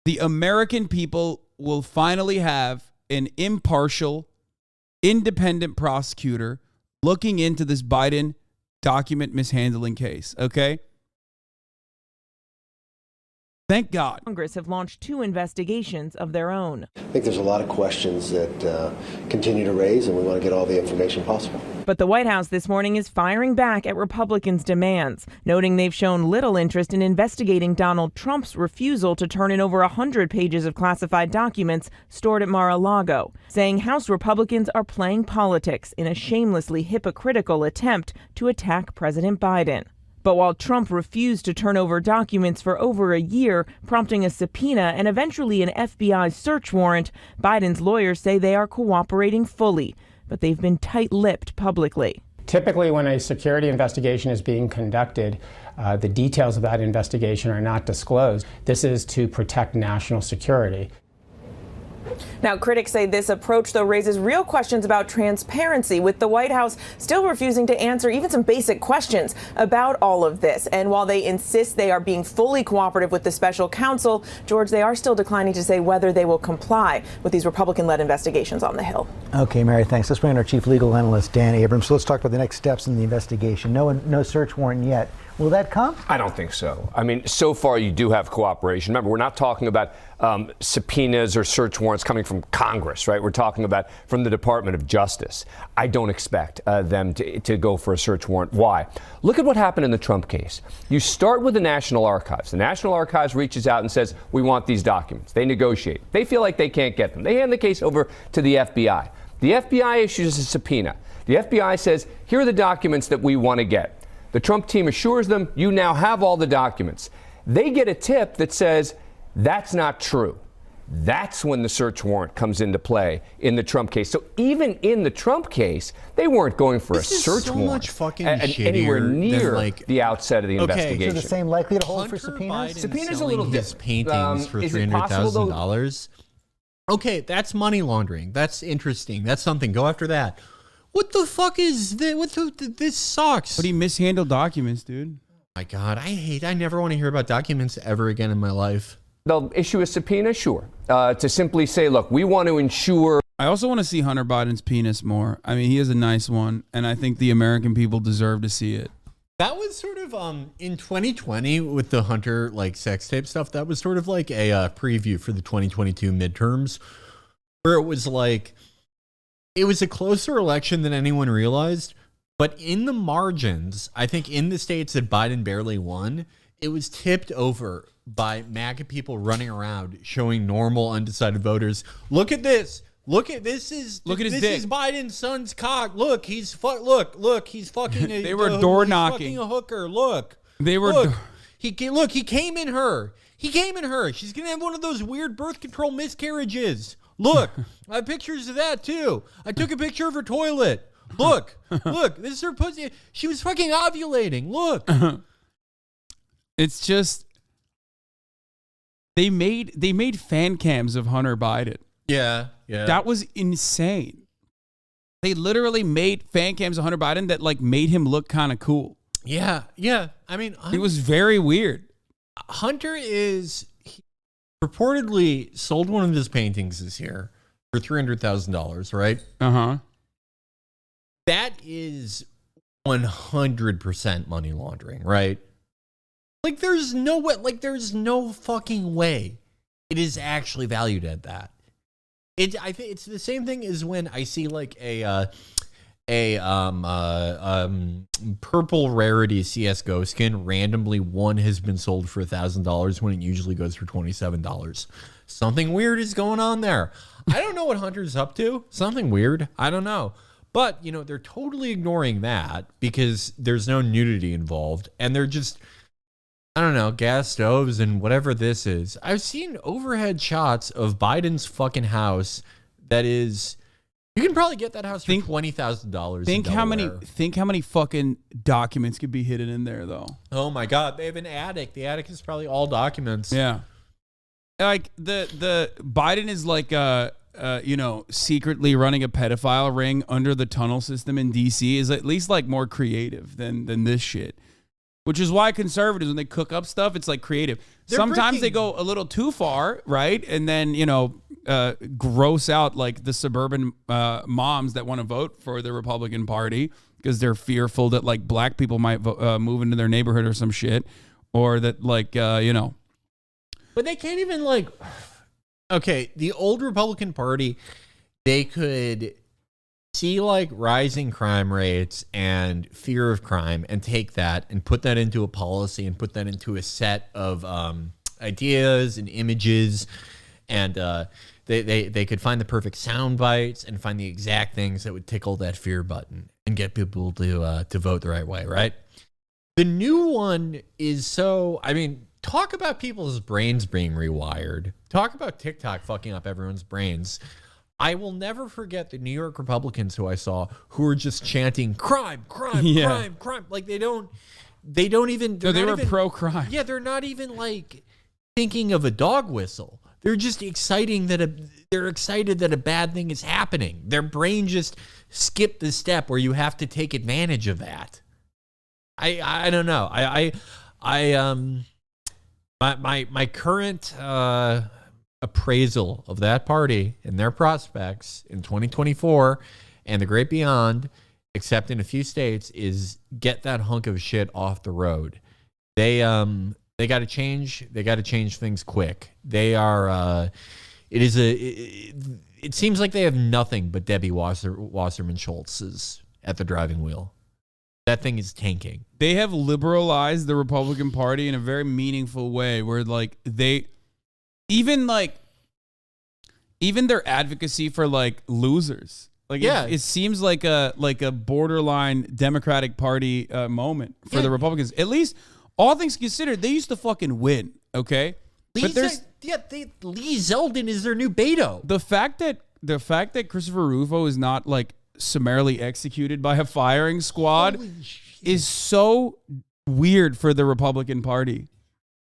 the American people will finally have an impartial, independent prosecutor looking into this Biden document mishandling case, okay? Thank God. Congress have launched 2 investigations of their own. I think there's a lot of questions that continue to raise, and we want to get all the information possible. But the White House this morning is firing back at Republicans' demands, noting they've shown little interest in investigating Donald Trump's refusal to turn in over 100 pages of classified documents stored at Mar-a-Lago, saying House Republicans are playing politics in a shamelessly hypocritical attempt to attack President Biden. But while Trump refused to turn over documents for over a year, prompting a subpoena and eventually an FBI search warrant, Biden's lawyers say they are cooperating fully, but they've been tight-lipped publicly. Typically, when a security investigation is being conducted, the details of that investigation are not disclosed. This is to protect national security. Now, critics say this approach, though, raises real questions about transparency, with the White House still refusing to answer even some basic questions about all of this. And while they insist they are being fully cooperative with the special counsel, George, they are still declining to say whether they will comply with these Republican-led investigations on the Hill. Okay, Mary, thanks. Let's bring in our chief legal analyst, Dan Abrams. So let's talk about the next steps in the investigation. No search warrant yet. Will that come? I don't think so. I mean, so far you do have cooperation. Remember, we're not talking about subpoenas or search warrants coming from Congress, right? We're talking about from the Department of Justice. I don't expect them to go for a search warrant. Why? Look at what happened in the Trump case. You start with the National Archives. The National Archives reaches out and says, we want these documents. They negotiate. They feel like they can't get them. They hand the case over to the FBI. The FBI issues a subpoena. The FBI says, here are the documents that we want to get. The Trump team assures them, you now have all the documents. They get a tip that says, that's not true. That's when the search warrant comes into play in the Trump case. So even in the Trump case, they weren't going for a search warrant much fucking anywhere shittier near than, like, the outset of the investigation. So the same likely to hold Hunter for subpoenas? Biden Subpoena's a selling little his different. paintings for Is it possible, though? $300,000. Okay, that's money laundering. That's interesting. That's something. Go after that. What the fuck is this? This sucks. But he mishandled documents, dude. Oh my God, I never want to hear about documents ever again in my life. They'll issue a subpoena, sure, to simply say, look, we want to ensure. I also want to see Hunter Biden's penis more. I mean, he has a nice one, and I think the American people deserve to see it. That was sort of in 2020 with the Hunter sex tape stuff. That was sort of like a preview for the 2022 midterms, where it was like it was a closer election than anyone realized. But in the margins, I think in the states that Biden barely won, it was tipped over by MAGA people running around showing normal undecided voters. Look at this. Look at this is look at his this dick. is Biden's son's cock. Look, he's look, he's fucking a, they were door he's knocking. Fucking a hooker. Look. They were look. He came in her. He came in her. She's going to have one of those weird birth control miscarriages. Look. I have pictures of that too. I took a picture of her toilet. Look. Look, this is her pussy. She was fucking ovulating. Look. It's just they made fan cams of Hunter Biden. Yeah. That was insane. They literally made fan cams of Hunter Biden that made him look kind of cool. Yeah. I mean, it was very weird. Hunter is reportedly sold one of his paintings this year for $300,000, right? Uh-huh. That is 100% money laundering, right? Like, there's no way, like, there's no fucking way it is actually valued at that. I think it's the same thing as when I see like a purple rarity CS:GO skin randomly one has been sold for $1,000 when it usually goes for $27. Something weird is going on there. I don't know what Hunter's up to. Something weird. I don't know. But, you know, they're totally ignoring that because there's no nudity involved. And they're just, I don't know, gas stoves and whatever this is. I've seen overhead shots of Biden's fucking house that is, you can probably get that house for $20,000. Think how many fucking documents could be hidden in there, though. Oh my God, they have an attic. The attic is probably all documents. Yeah. Like the Biden is like you know, secretly running a pedophile ring under the tunnel system in DC is at least like more creative than this shit. Which is why conservatives, when they cook up stuff, it's like creative. Sometimes they go a little too far, right? And then, you know, gross out like the suburban moms that want to vote for the Republican Party because they're fearful that like black people might move into their neighborhood or some shit. Or that like, you know. But they can't even like, okay, the old Republican Party, they could see like rising crime rates and fear of crime and take that and put that into a policy and put that into a set of ideas and images. And they could find the perfect sound bites and find the exact things that would tickle that fear button and get people to vote the right way, right? The new one is so, I mean, talk about people's brains being rewired. Talk about TikTok fucking up everyone's brains. I will never forget the New York Republicans who I saw who were just chanting crime, crime, crime. Like they don't even. No, they were pro-crime. Yeah, they're not even like thinking of a dog whistle. They're just excited that a bad thing is happening. Their brain just skipped the step where you have to take advantage of that. I don't know. My current appraisal of that party and their prospects in 2024 and the great beyond, except in a few states, is get that hunk of shit off the road. They got to change. They got to change things quick. They are. It seems like they have nothing but Debbie Wasserman Schultz's at the driving wheel. That thing is tanking. They have liberalized the Republican Party in a very meaningful way where like even their advocacy for like losers. Like it seems like a borderline Democratic Party moment for the Republicans. At least all things considered, they used to fucking win, okay? Lee Zeldin is their new Beto. The fact that Christopher Rufo is not like summarily executed by a firing squad is so weird for the Republican Party.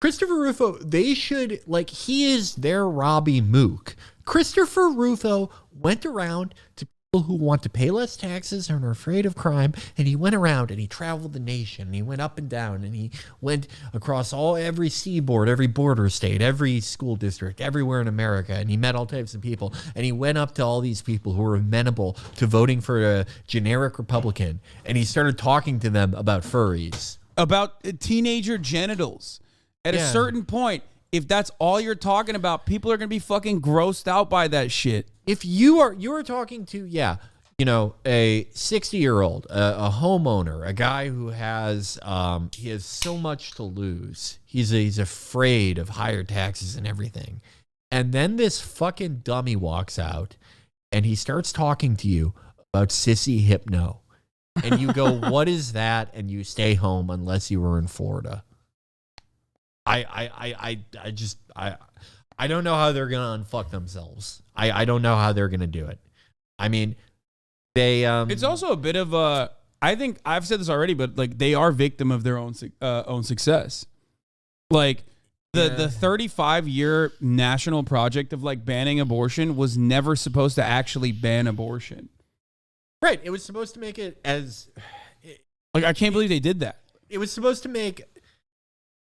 Christopher Rufo, they should, like, he is their Robbie Mook. Christopher Rufo went around to people who want to pay less taxes and are afraid of crime, and he went around and he traveled the nation, and he went up and down, and he went across every seaboard, every border state, every school district, everywhere in America, and he met all types of people, and he went up to all these people who were amenable to voting for a generic Republican, and he started talking to them about furries. About teenager genitals. At a certain point, if that's all you're talking about, people are going to be fucking grossed out by that shit. If you are talking to, a 60-year-old, a homeowner, a guy who has he has so much to lose. He's afraid of higher taxes and everything. And then this fucking dummy walks out and he starts talking to you about sissy hypno. And you go, what is that? And you stay home unless you were in Florida. I don't know how they're gonna unfuck themselves. I don't know how they're gonna do it. I mean, they. It's also a bit of a. I think I've said this already, but like they are victim of their own success. Like the 35-year national project of like banning abortion was never supposed to actually ban abortion. Right. It was supposed to make it as. Like I can't believe they did that. It was supposed to make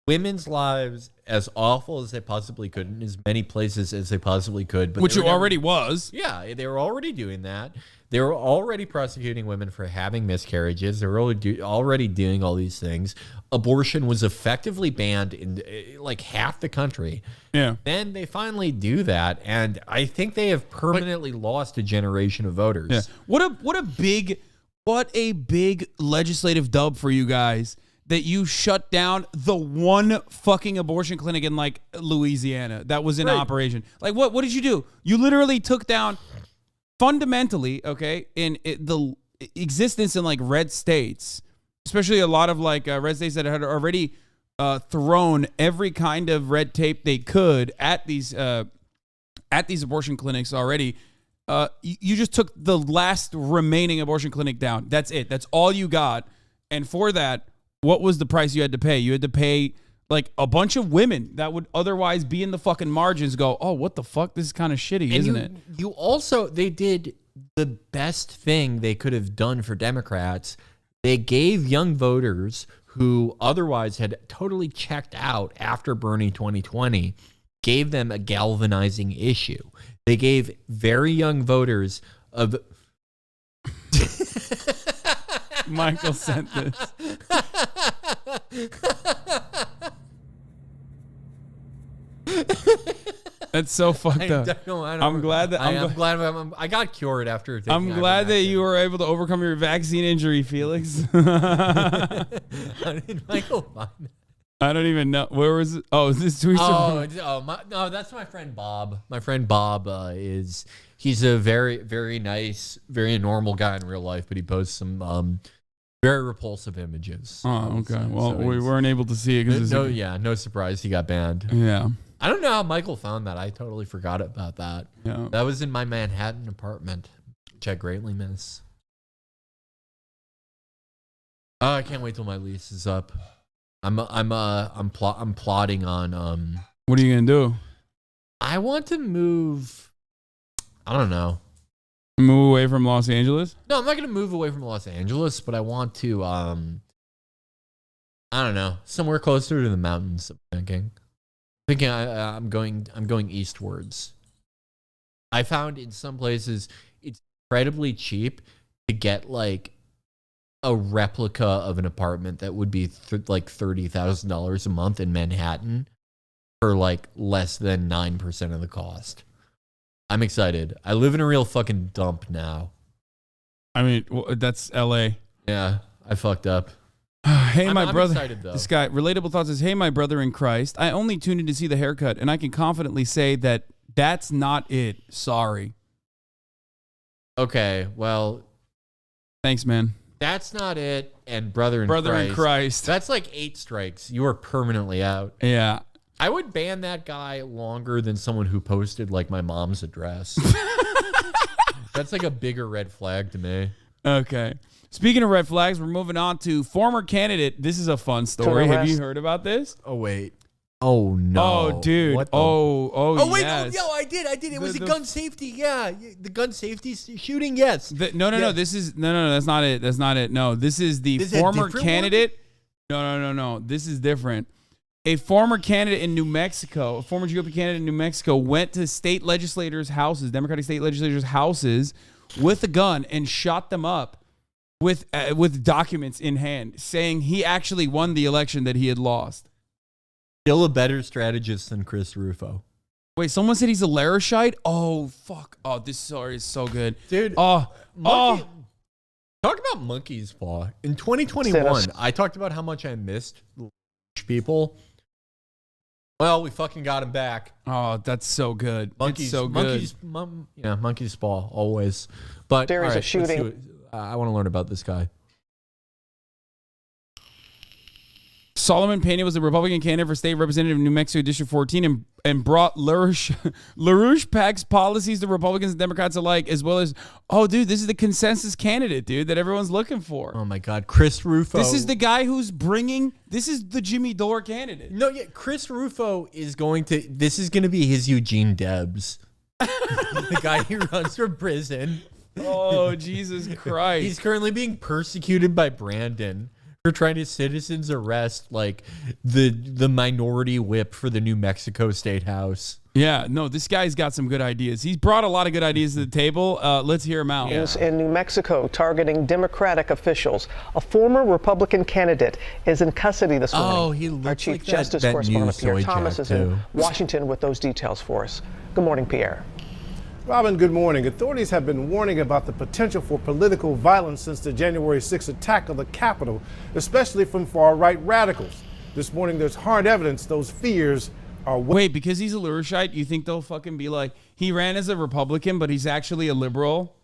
women's lives as awful as they possibly could in as many places as they possibly could. But Which it already was. Yeah, they were already doing that. They were already prosecuting women for having miscarriages. They were already doing all these things. Abortion was effectively banned in like half the country. Yeah. Then they finally do that, and I think they have permanently lost a generation of voters. Yeah. What a big legislative dub for you guys that you shut down the one fucking abortion clinic in like Louisiana that was in operation. Like what did you do? You literally took down fundamentally, okay, in the existence in like red states, especially a lot of like red states that had already thrown every kind of red tape they could at these abortion clinics already. You just took the last remaining abortion clinic down. That's it. That's all you got. And for that, what was the price you had to pay? You had to pay like a bunch of women that would otherwise be in the fucking margins go, oh, what the fuck? This is kind of shitty, isn't it? You also, they did the best thing they could have done for Democrats. They gave young voters who otherwise had totally checked out after Bernie 2020, gave them a galvanizing issue. They gave very young voters of... Michael sent this. That's so fucked up. I'm glad that I got cured after. I'm glad that you were able to overcome your vaccine injury, Felix. How did Michael find that? I don't even know. Where was it? Oh, is this tweet? No, that's my friend Bob. My friend Bob he's a very, very nice, very normal guy in real life, but he posts some very repulsive images. Oh, okay. Well, we weren't able to see it because no surprise he got banned. Yeah. I don't know how Michael found that. I totally forgot about that. Yeah. That was in my Manhattan apartment, which I greatly miss. Oh, I can't wait till my lease is up. I'm plotting on What are you gonna do? I want to move. I don't know. Move away from Los Angeles? No, I'm not gonna move away from Los Angeles, but I want to I don't know, somewhere closer to the mountains. I'm thinking I'm going eastwards. I found in some places it's incredibly cheap to get like a replica of an apartment that would be like $30,000 a month in Manhattan for like less than 9% of the cost. I'm excited. I live in a real fucking dump now. I mean, that's LA. Yeah, I fucked up. Hey, my brother. Excited, though. This guy, Relatable Thoughts, says, hey, my brother in Christ. I only tuned in to see the haircut, and I can confidently say that that's not it. Sorry. Okay, well. Thanks, man. That's not it. And brother in Christ. That's like 8 strikes. You are permanently out. Yeah. I would ban that guy longer than someone who posted like my mom's address. That's like a bigger red flag to me. Okay. Speaking of red flags, we're moving on to former candidate. This is a fun story. Have you heard about this? Oh, wait. Oh, no. Oh, dude. Wait. Yes. Oh, I did. It was the gun safety. Yeah. The gun safety shooting. Yes. No. That's not it. That's not it. No, this is the former candidate. No. This is different. A former candidate in New Mexico, a former GOP candidate in New Mexico, went to state legislators' houses, Democratic state legislators' houses, with a gun and shot them up with documents in hand, saying he actually won the election that he had lost. Still a better strategist than Chris Rufo. Wait, someone said he's a Larouche? Oh, fuck. Oh, this story is so good. Dude. Talk about monkey's paw. In 2021, I talked about how much I missed people. Well, we fucking got him back. Oh, that's so good. It's so good. Monkey's paw, always. But there is a shooting. I want to learn about this guy. Solomon Pena was a Republican candidate for state representative in New Mexico District 14 and brought Larouche PAC's policies to Republicans and Democrats alike, as well as, this is the consensus candidate, dude, that everyone's looking for. Oh, my God. Chris Rufo. This is the guy this is the Jimmy Dore candidate. No, yeah, Chris Rufo this is going to be his Eugene Debs. The guy who runs for prison. Oh, Jesus Christ. He's currently being persecuted by Brandon They're trying to citizens arrest like the minority whip for the New Mexico State House. Yeah, no, this guy's got some good ideas. He's brought a lot of good ideas to the table. Let's hear him out. In New Mexico, targeting Democratic officials. A former Republican candidate is in custody this morning. Oh, he looks Our Chief like Justice that correspondent new Pierre soy Thomas jack, is in too. Washington with those details for us. Good morning, Pierre. Robin, good morning. Authorities have been warning about the potential for political violence since the January 6th attack on the Capitol, especially from far-right radicals. This morning, there's hard evidence those fears are... Wait, because he's a Laroucheite, you think they'll fucking be like, he ran as a Republican, but he's actually a liberal?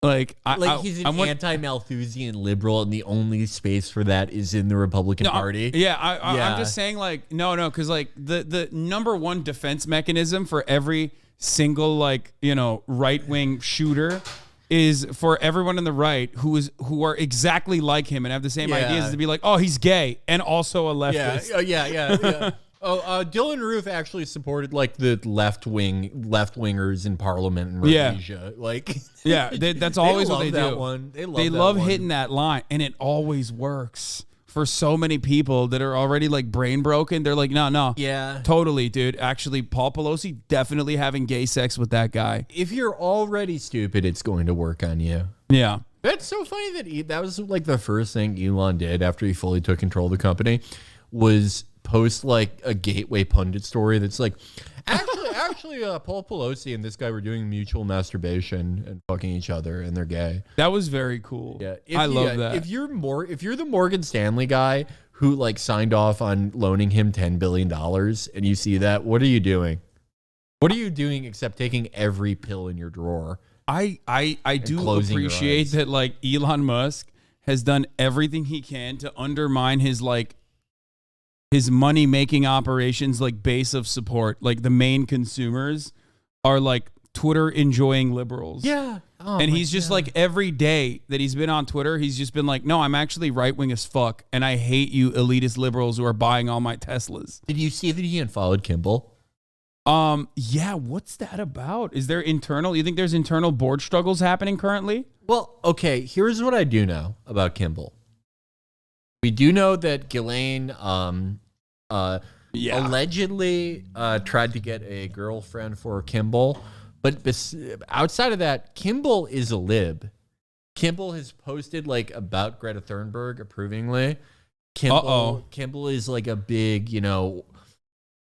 Like He's an anti-Malthusian liberal, and the only space for that is in the Republican Party. Yeah, I'm just saying, like, no, because like the number one defense mechanism for every single right wing shooter is for everyone on the right who are exactly like him and have the same ideas to be like, oh, he's gay and also a leftist. Yeah. Dylan Roof actually supported like the left wingers in Parliament in Rhodesia. That's always what they that do. One. They love that one. hitting that line, and it always works for so many people that are already like brain broken. They're like, no, yeah, totally, dude. Actually, Paul Pelosi definitely having gay sex with that guy. If you're already stupid, it's going to work on you. Yeah. That's so funny that that was like the first thing Elon did after he fully took control of the company was post like a Gateway pundit story that's like, actually, Paul Pelosi and this guy were doing mutual masturbation and fucking each other, and they're gay. That was very cool. Yeah, I love that. If you're the Morgan Stanley guy who like signed off on loaning him $10 billion, and you see that, what are you doing? What are you doing except taking every pill in your drawer? I do appreciate that like Elon Musk has done everything he can to undermine his money making operations like base of support. Like the main consumers are like Twitter enjoying liberals. Yeah. And he's just like every day that he's been on Twitter, he's just been like, no, I'm actually right wing as fuck. And I hate you elitist liberals who are buying all my Teslas. Did you see that he unfollowed Kimball? Yeah, what's that about? Is there you think there's internal board struggles happening currently? Well, okay, here's what I do know about Kimball. We do know that Ghislaine allegedly tried to get a girlfriend for Kimball, but outside of that, Kimball is a lib. Kimball has posted like about Greta Thunberg approvingly. Kimball is like a big,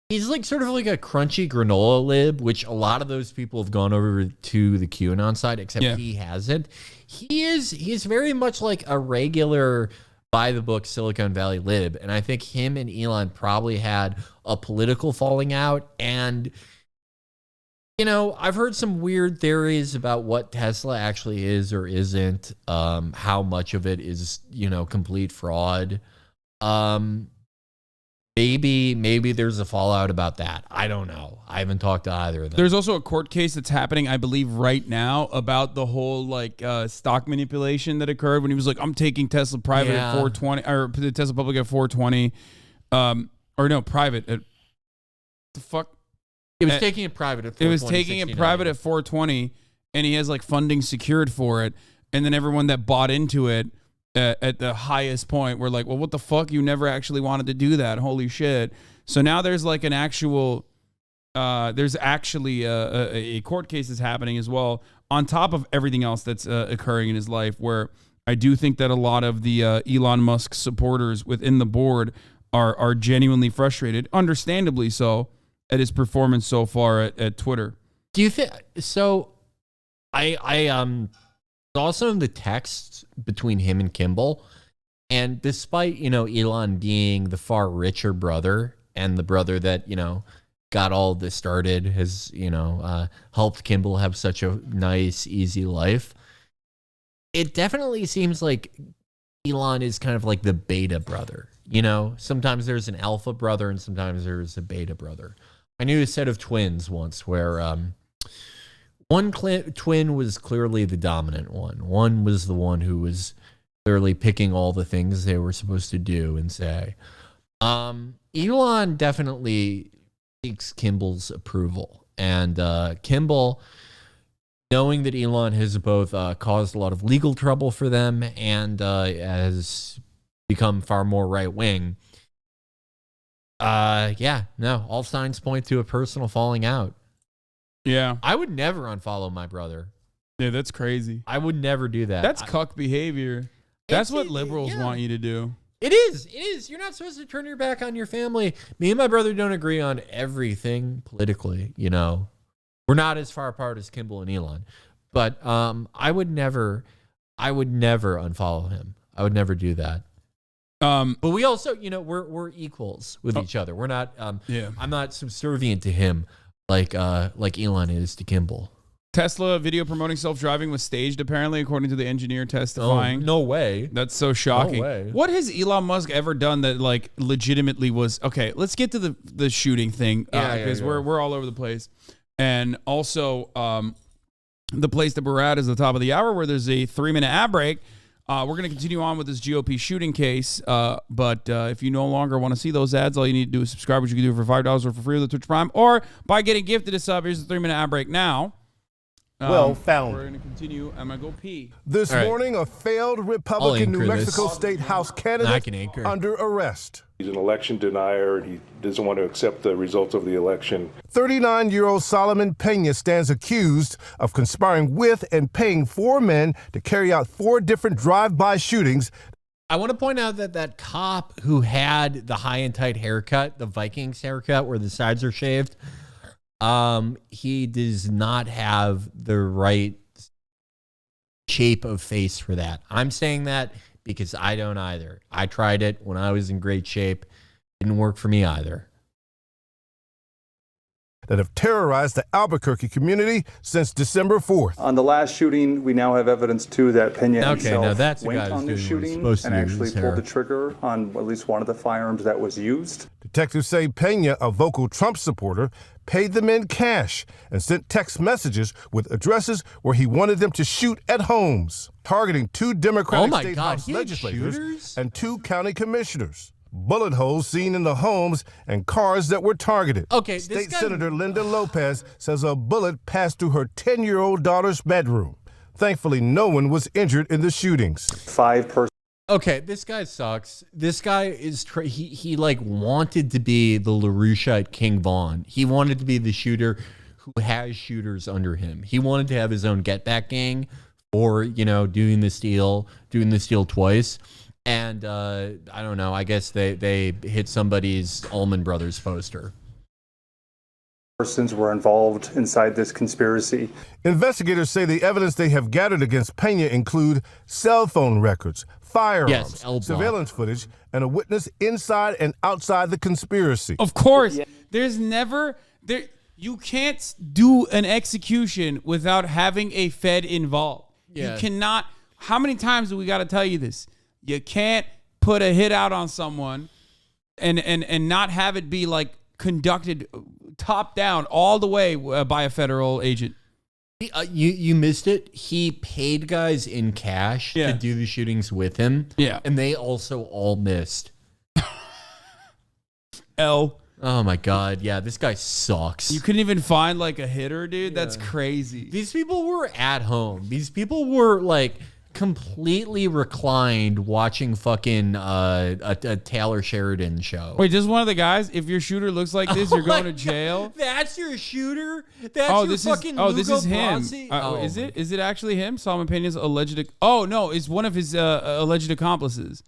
he's like sort of like a crunchy granola lib, which a lot of those people have gone over to the QAnon side, except he hasn't. He's very much like a regular by the book Silicon Valley lib, and I think him and Elon probably had a political falling out. And I've heard some weird theories about what Tesla actually is or isn't, how much of it is complete fraud. Maybe there's a fallout about that. I don't know. I haven't talked to either of them. There's also a court case that's happening, I believe, right now about the whole stock manipulation that occurred when he was like, I'm taking Tesla private at 420 or the Tesla public at 420. Or no, private at the fuck. It was taking it private at 420. It was taking it private at 420, and he has like funding secured for it. And then everyone that bought into it at the highest point were like, well, what the fuck? You never actually wanted to do that. Holy shit. So now there's like an actual, there's actually a court case that's happening as well on top of everything else that's occurring in his life, where I do think that a lot of the Elon Musk supporters within the board are genuinely frustrated, understandably so, at his performance so far at Twitter. Do you think so? I saw some of the texts between him and Kimball, and despite Elon being the far richer brother and the brother that got all this started, has helped Kimball have such a nice, easy life. It definitely seems like Elon is kind of like the beta brother. Sometimes there's an alpha brother and sometimes there's a beta brother. I knew a set of twins once where one twin was clearly the dominant one. One was the one who was clearly picking all the things they were supposed to do and say. Elon definitely seeks Kimball's approval. And Kimball, knowing that Elon has both caused a lot of legal trouble for them and has become far more right wing. All signs point to a personal falling out. Yeah. I would never unfollow my brother. Yeah, that's crazy. I would never do that. That's cuck behavior. That's what liberals want you to do. It is. You're not supposed to turn your back on your family. Me and my brother don't agree on everything politically, you know. We're not as far apart as Kimball and Elon. But I would never unfollow him. I would never do that. But we also, you know, we're equals with each other. We're not I'm not subservient to him like Elon is to Kimball. Tesla video promoting self-driving was staged, apparently, according to the engineer testifying. Oh, no way. That's so shocking. No way. What has Elon Musk ever done that, like, legitimately was... Okay, let's get to the shooting thing, because we're all over the place. And also, the place that we're at is the top of the hour, where there's a 3-minute ad break. We're going to continue on with this GOP shooting case, but if you no longer want to see those ads, all you need to do is subscribe, which you can do for $5 or for free with the Twitch Prime, or by getting gifted a sub. Here's the 3-minute ad break now. Well found. We're going to continue. I'm going to go pee. This morning, a failed Republican New Mexico State House candidate under arrest. He's an election denier, and he doesn't want to accept the results of the election. 39-year-old Solomon Pena stands accused of conspiring with and paying 4 men to carry out 4 different drive-by shootings. I want to point out that that cop who had the high and tight haircut, the Vikings haircut where the sides are shaved, he does not have the right shape of face for that. I'm saying that because I don't either. I tried it when I was in great shape. Didn't work for me either. That have terrorized the Albuquerque community since December 4th. On the last shooting, we now have evidence, too, that Pena himself that's went on the shooting and actually pulled the trigger on at least one of the firearms that was used. Detectives say Pena, a vocal Trump supporter, paid the men cash and sent text messages with addresses where he wanted them to shoot at homes, targeting 2 Democratic State House legislators and 2 county commissioners. Bullet holes seen in the homes and cars that were targeted. State Senator Linda Lopez says a bullet passed through her 10-year-old daughter's bedroom. Thankfully, no one was injured in the shootings. 5 persons. Okay, this guy sucks. This guy is he like wanted to be the Laroucheite King Vaughn. He wanted to be the shooter who has shooters under him. He wanted to have his own get back gang, or doing the steal twice. And I don't know. I guess they hit somebody's Allman Brothers poster. Persons were involved inside this conspiracy. Investigators say the evidence they have gathered against Pena include cell phone records, firearms, surveillance footage, and a witness inside and outside the conspiracy. Of course, you can't do an execution without having a Fed involved. Yeah. You cannot. How many times do we got to tell you this? You can't put a hit out on someone and not have it be like conducted top down all the way by a federal agent. You missed it. He paid guys in cash to do the shootings with him. Yeah. And they also all missed. Oh my God. Yeah, this guy sucks. You couldn't even find like a hitter, dude. That's crazy. These people were at home. These people were like completely reclined watching fucking a Taylor Sheridan show. Wait, just one of the guys? If your shooter looks like this, you're going to jail? That's your shooter? That's this fucking this is him. Brasi? Is it? Is it actually him? Solomon Pena's alleged... Oh, no, it's one of his alleged accomplices.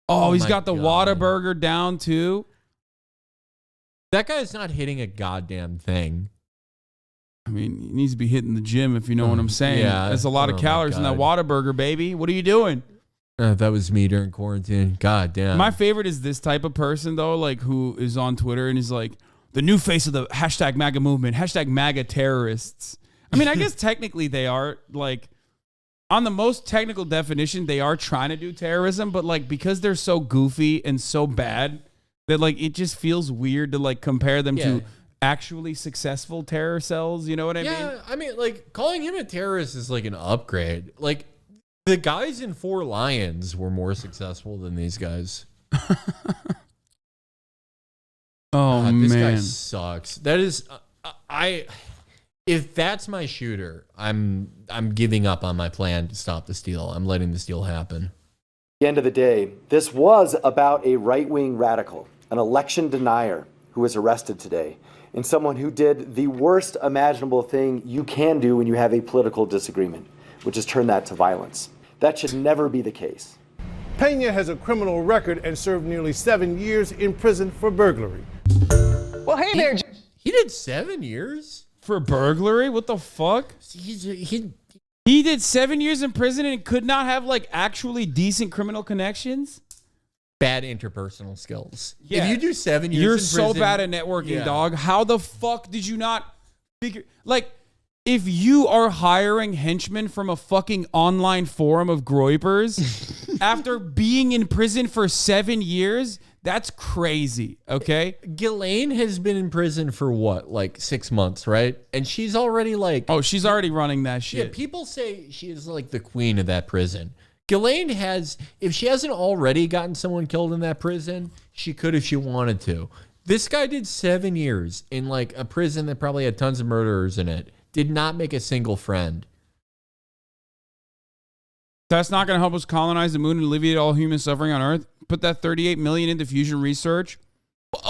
Oh, he's got the Whataburger down, too. That guy's not hitting a goddamn thing. I mean, he needs to be hitting the gym, if you know what I'm saying. Yeah. There's a lot of calories in that Whataburger, baby. What are you doing? That was me during quarantine. God damn. My favorite is this type of person, though, like who is on Twitter and is like, the new face of the hashtag MAGA movement, hashtag MAGA terrorists. I mean, I guess technically they are, like, on the most technical definition, they are trying to do terrorism, but, like, because they're so goofy and so bad that, like, it just feels weird to, like, compare them to actually successful terror cells, you know what I mean? Yeah, I mean, like, calling him a terrorist is like an upgrade. Like, the guys in 4 Lions were more successful than these guys. Oh, God, this man. guy sucks. That is, If that's my shooter, I'm giving up on my plan to stop the steal. I'm letting the steal happen. At the end of the day, this was about a right-wing radical, an election denier who was arrested today, and someone who did the worst imaginable thing you can do when you have a political disagreement, which is turn that to violence. That should never be the case. Pena has a criminal record and served nearly 7 years in prison for burglary. Well, hey there. He did 7 years? For burglary? What the fuck? He did 7 years in prison and could not have like actually decent criminal connections? Bad interpersonal skills. Yeah. If you do 7 years You're in so prison, bad at networking, yeah. dog. How the fuck did you not figure... Like, if you are hiring henchmen from a fucking online forum of groypers after being in prison for 7 years... That's crazy, okay? Ghislaine has been in prison for what, like 6 months, right? And she's already like... Oh, she's already running that shit. Yeah, people say she is like the queen of that prison. Ghislaine has... If she hasn't already gotten someone killed in that prison, she could if she wanted to. This guy did 7 years in like a prison that probably had tons of murderers in it. Did not make a single friend. That's not going to help us colonize the moon and alleviate all human suffering on Earth. Put that 38 million into fusion research.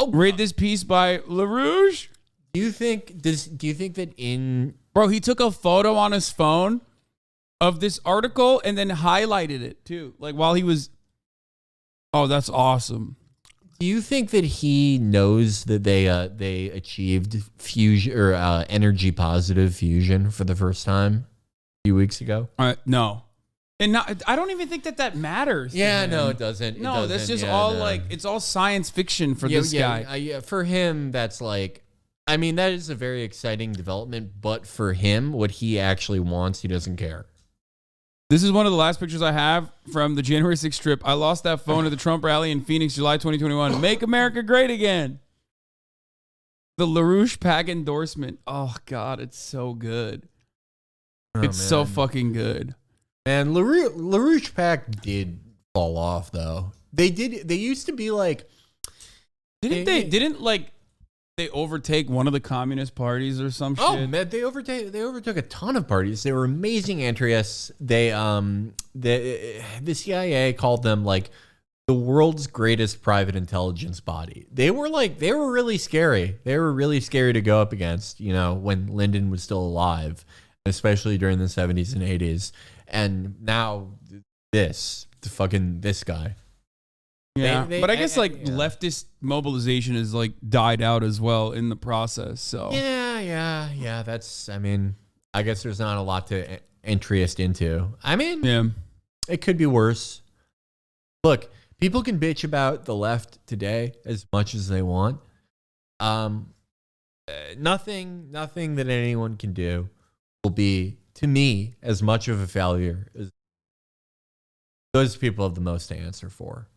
Read this piece by Larouche. Do you think that in... Bro, he took a photo on his phone of this article and then highlighted it too. Like while he was... Oh, that's awesome. Do you think that he knows that they achieved fusion or energy positive fusion for the first time a few weeks ago? No. And not, I don't even think that matters. Yeah, no, it doesn't. No, that's just like, it's all science fiction for this guy. For him, that's like, I mean, that is a very exciting development, but for him, what he actually wants, he doesn't care. This is one of the last pictures I have from the January 6th trip. I lost that phone at the Trump rally in Phoenix, July 2021. Make America great again. The Larouche PAC endorsement. Oh, God, it's so good. It's so fucking good. And LaRouche PAC did fall off though. They used to be like, didn't they overtake one of the communist parties or some shit? Oh man, they overtook a ton of parties. They were amazing interests. The CIA called them like the world's greatest private intelligence body. They were really scary. They were really scary to go up against, you know, when Lyndon was still alive, especially during the 70s and 80s. And now this guy. Yeah, but I guess leftist mobilization has like died out as well in the process. So yeah. That's, I mean, I guess there's not a lot to interest into. I mean, it could be worse. Look, people can bitch about the left today as much as they want. Nothing that anyone can do will be, to me, as much of a failure as those people have the most to answer for.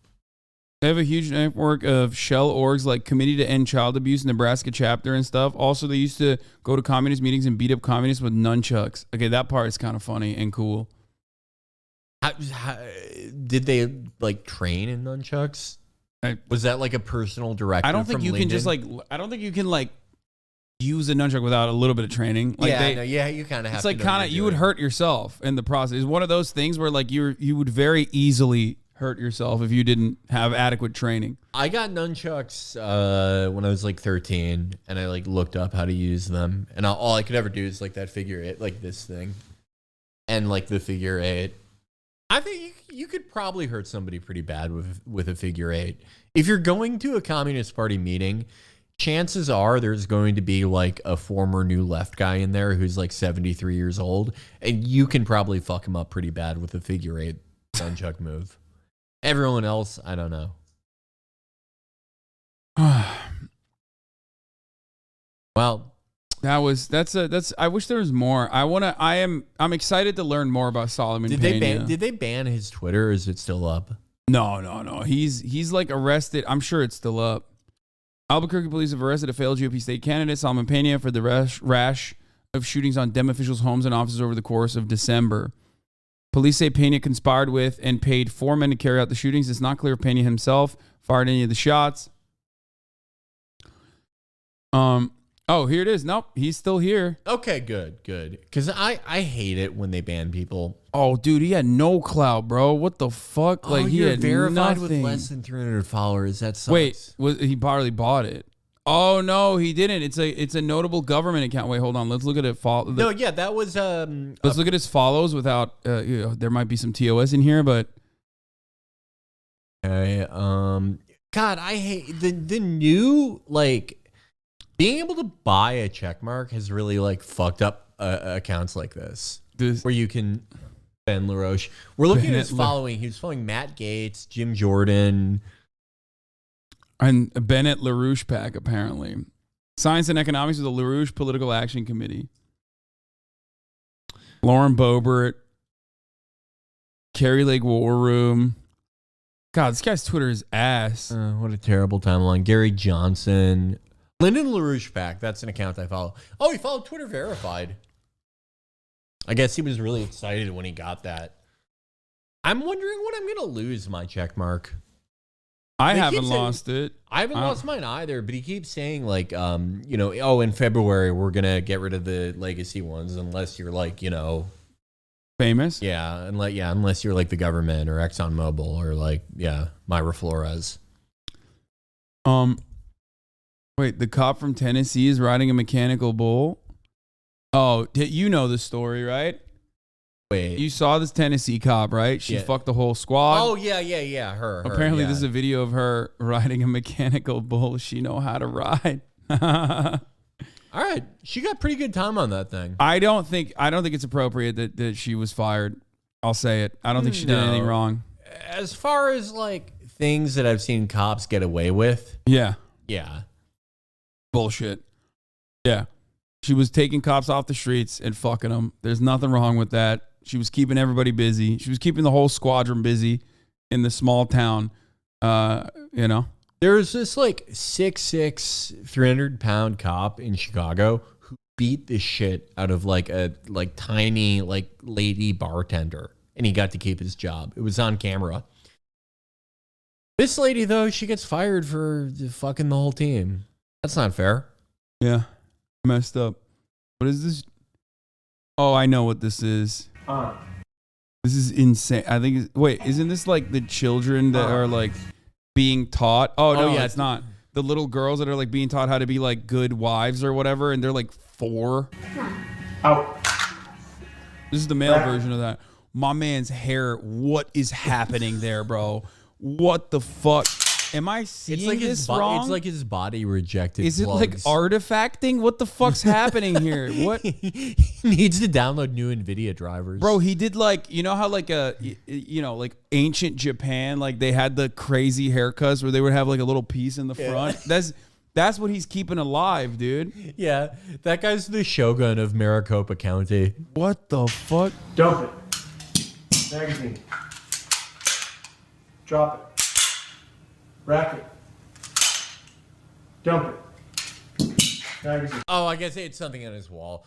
They have a huge network of shell orgs like Committee to End Child Abuse, Nebraska chapter and stuff. Also, they used to go to communist meetings and beat up communists with nunchucks. Okay, that part is kind of funny and cool. How, did they like train in nunchucks? Was that like a personal directive? I don't think you can just like. I don't think you can like use a nunchuck without a little bit of training. Like you kind of have. It's like kind of you would hurt yourself in the process. It's one of those things where like you would very easily hurt yourself if you didn't have adequate training. I got nunchucks when I was like 13, and I like looked up how to use them, and all I could ever do is like that figure eight, like this thing, and like the figure eight. I think you could probably hurt somebody pretty bad with a figure eight. If you're going to a Communist Party meeting, chances are there's going to be like a former New Left guy in there who's like 73 years old, and you can probably fuck him up pretty bad with a figure eight nunchuck move. Everyone else, I don't know. Well, that's I wish there was more. I'm excited to learn more about Solomon Pena. Did they ban his Twitter, or is it still up? No. He's like arrested. I'm sure it's still up. Albuquerque police have arrested a failed GOP state candidate, Solomon Pena, for the rash of shootings on Dem officials' homes and offices over the course of December. Police say Pena conspired with and paid 4 men to carry out the shootings. It's not clear if Pena himself fired any of the shots. Oh, here it is. Nope, he's still here. Okay, good. Because I hate it when they ban people. Oh, dude, he had no clout, bro. What the fuck? Like he you're had verified nothing. with less than 300 followers. That sucks. Wait, he probably bought it. Oh no, he didn't. It's a notable government account. Wait, hold on. Let's look at it. No, yeah, that was. Let's look at his follows without. There might be some TOS in here, but. Okay. God, I hate the new being able to buy a check mark has really fucked up accounts like this where you can Ben Larouche. We're looking at his following. He was following Matt Gaetz, Jim Jordan, and Bennett Larouche pack apparently. Science and Economics of the Larouche Political Action Committee. Lauren Boebert, Kerry Lake War Room. God, this guy's Twitter is ass. What a terrible timeline. Gary Johnson. Lyndon LaRouche pack. That's an account I follow. Oh, he followed Twitter verified. I guess he was really excited when he got that. I'm wondering when I'm going to lose my check mark. I haven't lost it. I haven't lost mine either, but he keeps saying in February we're going to get rid of the legacy ones unless you're famous. Yeah, unless you're the government or ExxonMobil or Myra Flores. Wait, the cop from Tennessee is riding a mechanical bull. Oh, you know the story, right? Wait, you saw this Tennessee cop, right? She fucked the whole squad. Oh yeah. Her. Apparently, yeah. This is a video of her riding a mechanical bull. She know how to ride. All right, she got pretty good time on that thing. I don't think it's appropriate that she was fired. I'll say it. I don't think she did anything wrong. As far as things that I've seen cops get away with. Yeah. Yeah. Bullshit. Yeah. She was taking cops off the streets and fucking them. There's nothing wrong with that. She was keeping everybody busy. She was keeping the whole squadron busy in the small town. There's this 6'6", 300-pound cop in Chicago who beat the shit out of a tiny lady bartender, and he got to keep his job. It was on camera. This lady though, she gets fired for fucking the whole team. That's not fair. Yeah, messed up. What is this? Oh, I know what this is. This is insane. I think. Wait, isn't this the children that are being taught? Oh no, yeah, it's not. The little girls that are being taught how to be good wives or whatever, and they're 4. Out. This is the male version of that. My man's hair. What is happening there, bro? What the fuck? Am I seeing this wrong? It's his body rejected. Is plugs. it artifacting? What the fuck's happening here? What? He needs to download new NVIDIA drivers. Bro, he did how ancient Japan, they had the crazy haircuts where they would have a little piece in the front. That's what he's keeping alive, dude. Yeah, that guy's the shogun of Maricopa County. What the fuck? Dump it. Magazine. Drop it. Rack it. Dump it. Magazine. Oh, I guess it's something on his wall.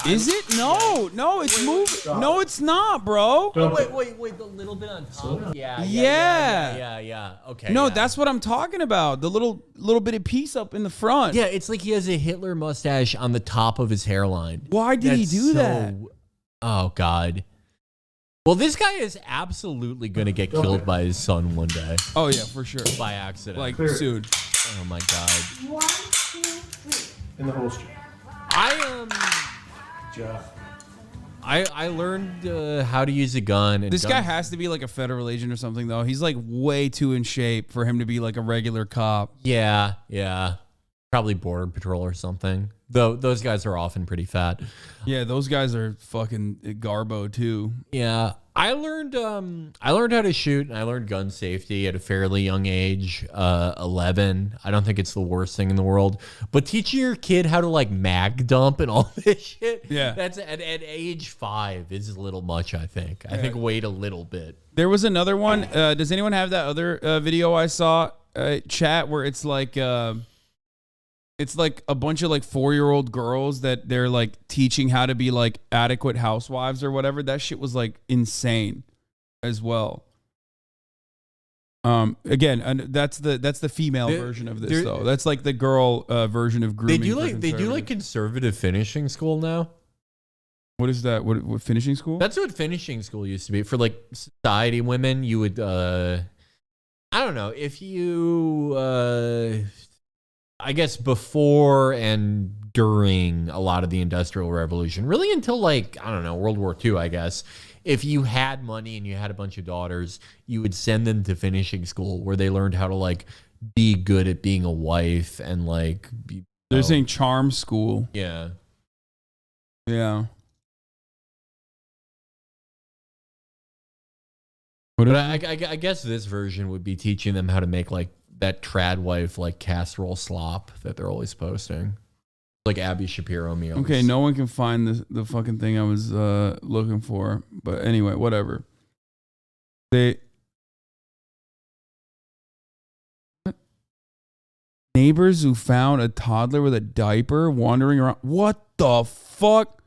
Is it? No, it's moving. No, it's not, bro. Wait, the little bit on top. Yeah. Okay. No, that's what I'm talking about. The little bitty piece up in the front. Yeah, it's he has a Hitler mustache on the top of his hairline. Why did he do that? Oh God. Well, this guy is absolutely going to get killed by his son one day. Oh, yeah, for sure. By accident. Soon. Oh, my God. 1, 2, 3. In the holster. I learned how to use a gun. And this guy has to be a federal agent or something, though. He's way too in shape for him to be a regular cop. Yeah. Probably Border Patrol or something. Though those guys are often pretty fat. Yeah, those guys are fucking garbo too. Yeah, I learned how to shoot, and I learned gun safety at a fairly young age, 11. I don't think it's the worst thing in the world, but teaching your kid how to mag dump and all this shit, that's at age 5 is a little much. I think. I think wait a little bit. There was another one. Does anyone have that other video I saw? Chat where it's it's a bunch of 4-year-old girls that they're teaching how to be adequate housewives or whatever. That shit was insane as well. Again, and that's the female version of this though. That's like the girl version of grooming. They do like conservative finishing school now. What is that? What finishing school? That's what finishing school used to be for like society women. You would I don't know if you I guess before and during a lot of the Industrial Revolution, really until like, I don't know, World War II, I guess. If you had money and you had a bunch of daughters, you would send them to finishing school where they learned how to like be good at being a wife and like be. They're saying charm school. Yeah. Yeah. But I guess this version would be teaching them how to make like that trad wife like casserole slop that they're always posting. Like Abby Shapiro meals. Okay, no one can find the fucking thing I was looking for. But anyway, whatever. Neighbors who found a toddler with a diaper wandering around. What the fuck?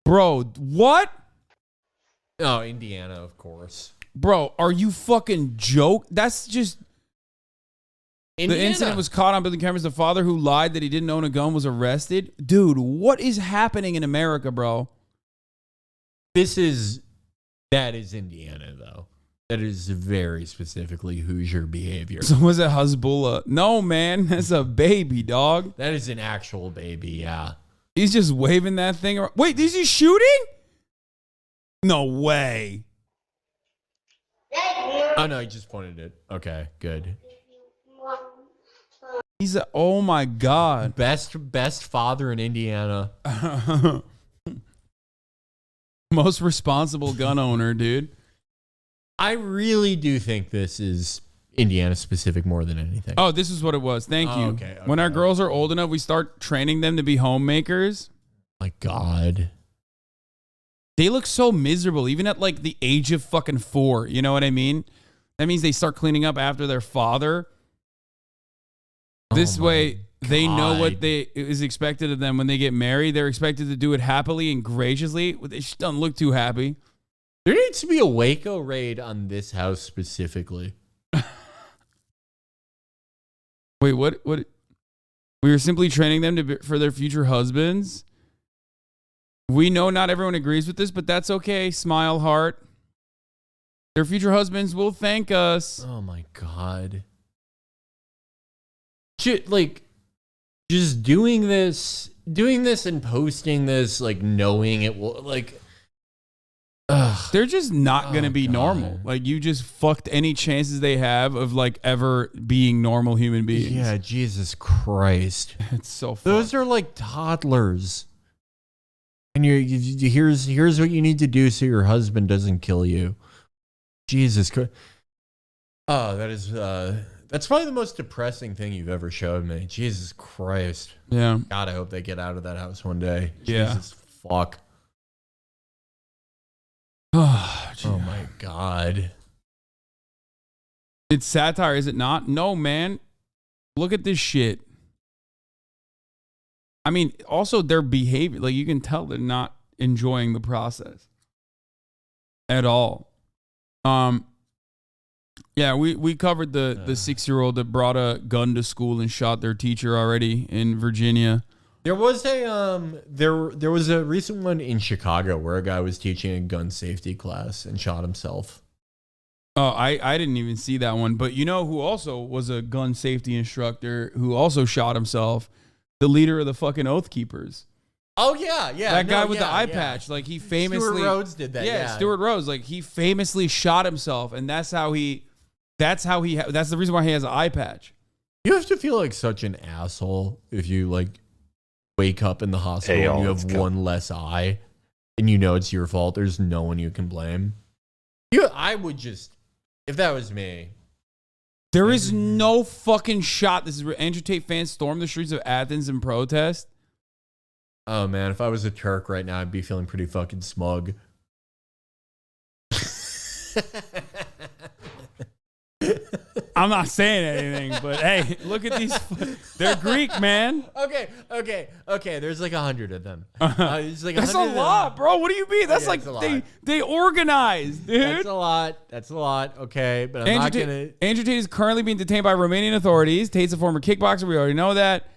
Bro, what? Oh, Indiana, of course. Bro, are you fucking joke? That's just... Indiana. The incident was caught on building cameras. The father who lied that he didn't own a gun was arrested. Dude, what is happening in America, bro? That is Indiana, though. That is very specifically Hoosier behavior. So was it Hezbollah? No, man. That's a baby, dog. That is an actual baby, yeah. He's just waving that thing around. Wait, is he shooting? No way. Oh, no, he just pointed it. Okay, good. He's a, oh my God. Best father in Indiana. Most responsible gun owner, dude. I really do think this is Indiana specific more than anything. Oh, this is what it was. Thank you. Okay, when our girls are old enough, we start training them to be homemakers. My God. They look so miserable, even at like the age of fucking 4. You know what I mean? That means they start cleaning up after their father. This way, they know what is expected of them when they get married. They're expected to do it happily and graciously. They just don't look too happy. There needs to be a Waco raid on this house specifically. Wait, what? We were simply training them for their future husbands. We know not everyone agrees with this, but that's okay. Smile, heart. Their future husbands will thank us. Oh my God. Like, just doing this and posting this, like, knowing it will, like, they're just not going to be normal. Like, you just fucked any chances they have of, like, ever being normal human beings. Yeah, Jesus Christ. It's so fucked. Those are like toddlers. And here's what you need to do so your husband doesn't kill you. Jesus Christ. Oh, that's probably the most depressing thing you've ever showed me. Jesus Christ. Yeah. God, I hope they get out of that house one day. Yeah. Jesus fuck. Oh my God. It's satire, is it not? No, man. Look at this shit. I mean, also their behavior, like you can tell they're not enjoying the process at all. Yeah, we covered the 6-year-old that brought a gun to school and shot their teacher already in Virginia. There was a recent one in Chicago where a guy was teaching a gun safety class and shot himself. Oh, I didn't even see that one. But you know who also was a gun safety instructor who also shot himself? The leader of the fucking Oath Keepers. Oh, yeah. That guy with the eye patch. Like, he famously... Stuart Rhodes did that, yeah. Stuart Rhodes. Like, he famously shot himself, and that's the reason why he has an eye patch. You have to feel like such an asshole if you, like, wake up in the hospital and you have one less eye, and you know it's your fault. There's no one you can blame. I would just... If that was me... There is no fucking shot. This is where Andrew Tate fans storm the streets of Athens in protest. Oh, man. If I was a Turk right now, I'd be feeling pretty fucking smug. I'm not saying anything, but hey, look at these. They're Greek, man. Okay. There's like 100 of them. It's like that's a lot, bro. What do you mean? That's like they organized, dude. That's a lot. Okay, but Andrew Tate is currently being detained by Romanian authorities. Tate's a former kickboxer. We already know that.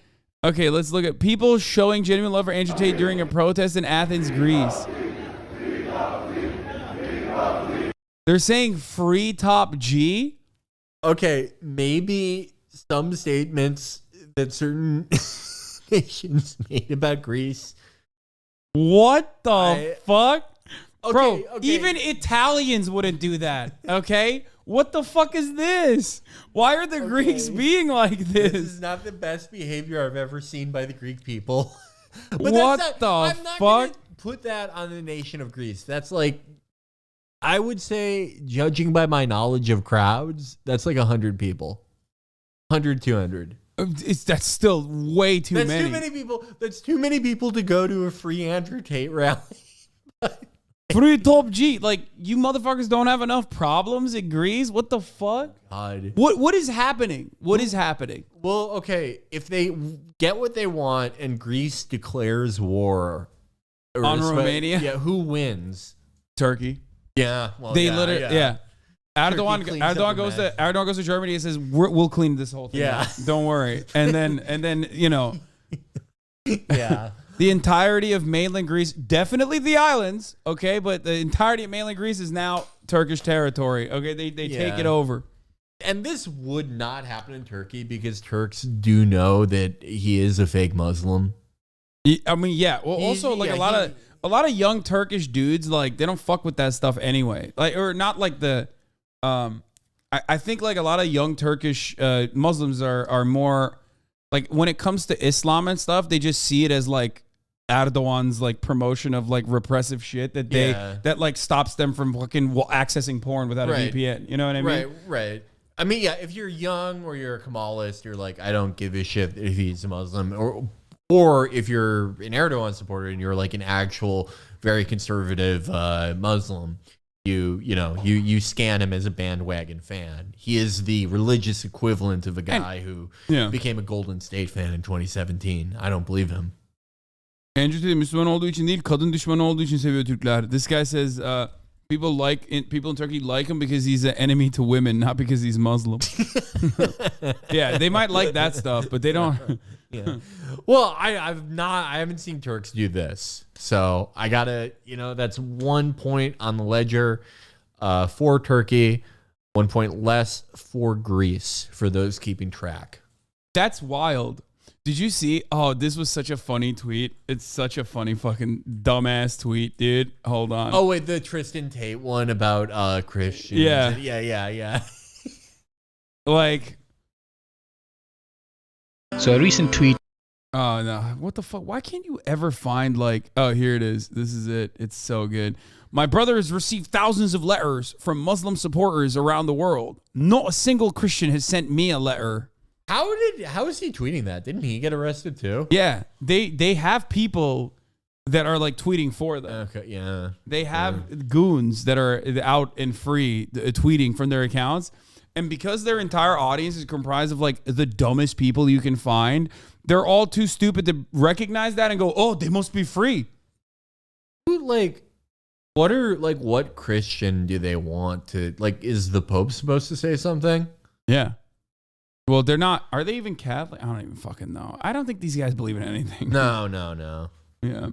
Okay, let's look at people showing genuine love for Andrew Tate during a protest in Athens, Greece. They're saying free Top G. Okay, maybe some statements that certain nations made about Greece. What the fuck? Okay, bro, even Italians wouldn't do that, okay? What the fuck is this? Why are the Greeks being like this? This is not the best behavior I've ever seen by the Greek people. But I'm not gonna put that on the nation of Greece. That's like, I would say, judging by my knowledge of crowds, that's like 100 people. 100, 200. That's still way too many. That's too many people. That's too many people to go to a free Andrew Tate rally. Free Top G. Like, you motherfuckers don't have enough problems in Greece? What the fuck? God. What is happening? What is happening? Well, okay, if they get what they want and Greece declares war on Romania, who wins? Turkey. Yeah, well, Erdogan goes to Germany and says, "We'll clean this whole thing. Yeah, don't worry." And then you know, yeah, the entirety of mainland Greece, definitely the islands, okay, but the entirety of mainland Greece is now Turkish territory. Okay, they take it over. And this would not happen in Turkey because Turks do know that he is a fake Muslim. I mean, yeah. Well, also like a lot of young Turkish dudes, like, they don't fuck with that stuff anyway. Like, or not like the, I think like a lot of young Turkish Muslims are more like, when it comes to Islam and stuff, they just see it as like Erdogan's like promotion of like repressive shit that that like stops them from fucking accessing porn without a VPN. You know what I mean? Right. I mean, yeah, if you're young or you're a Kemalist, you're like, I don't give a shit if he's a Muslim, or if you're an Erdogan supporter and you're like an actual very conservative Muslim, you scan him as a bandwagon fan. He is the religious equivalent of a guy who became a Golden State fan in 2017. I don't believe him. Andrew Tate Müslüman olduğu için değil, kadın düşmanı olduğu için seviyor Türkler. This guy says people in Turkey like him because he's an enemy to women, not because he's Muslim. Yeah, they might like that stuff, but they don't. Yeah. Well, I haven't seen Turks do this. So I gotta, that's 1 point on the ledger for Turkey, 1 point less for Greece, for those keeping track. That's wild. Did you see? Oh, this was such a funny tweet. It's such a funny fucking dumbass tweet, dude. Hold on. Oh, wait, the Tristan Tate one about Christians. Yeah. Yeah. Like. So a recent tweet. Oh, no. What the fuck? Why can't you ever find like, oh, here it is. This is it. It's so good. My brother has received thousands of letters from Muslim supporters around the world. Not a single Christian has sent me a letter. How is he tweeting that? Didn't he get arrested too? Yeah. They have people that are like tweeting for them. Okay, yeah. They have goons that are out and free tweeting from their accounts. And because their entire audience is comprised of like the dumbest people you can find, they're all too stupid to recognize that and go, oh, they must be free. What Christian do they want to, like, is the Pope supposed to say something? Yeah. Well, they're not. Are they even Catholic? I don't even fucking know. I don't think these guys believe in anything. No. Yeah.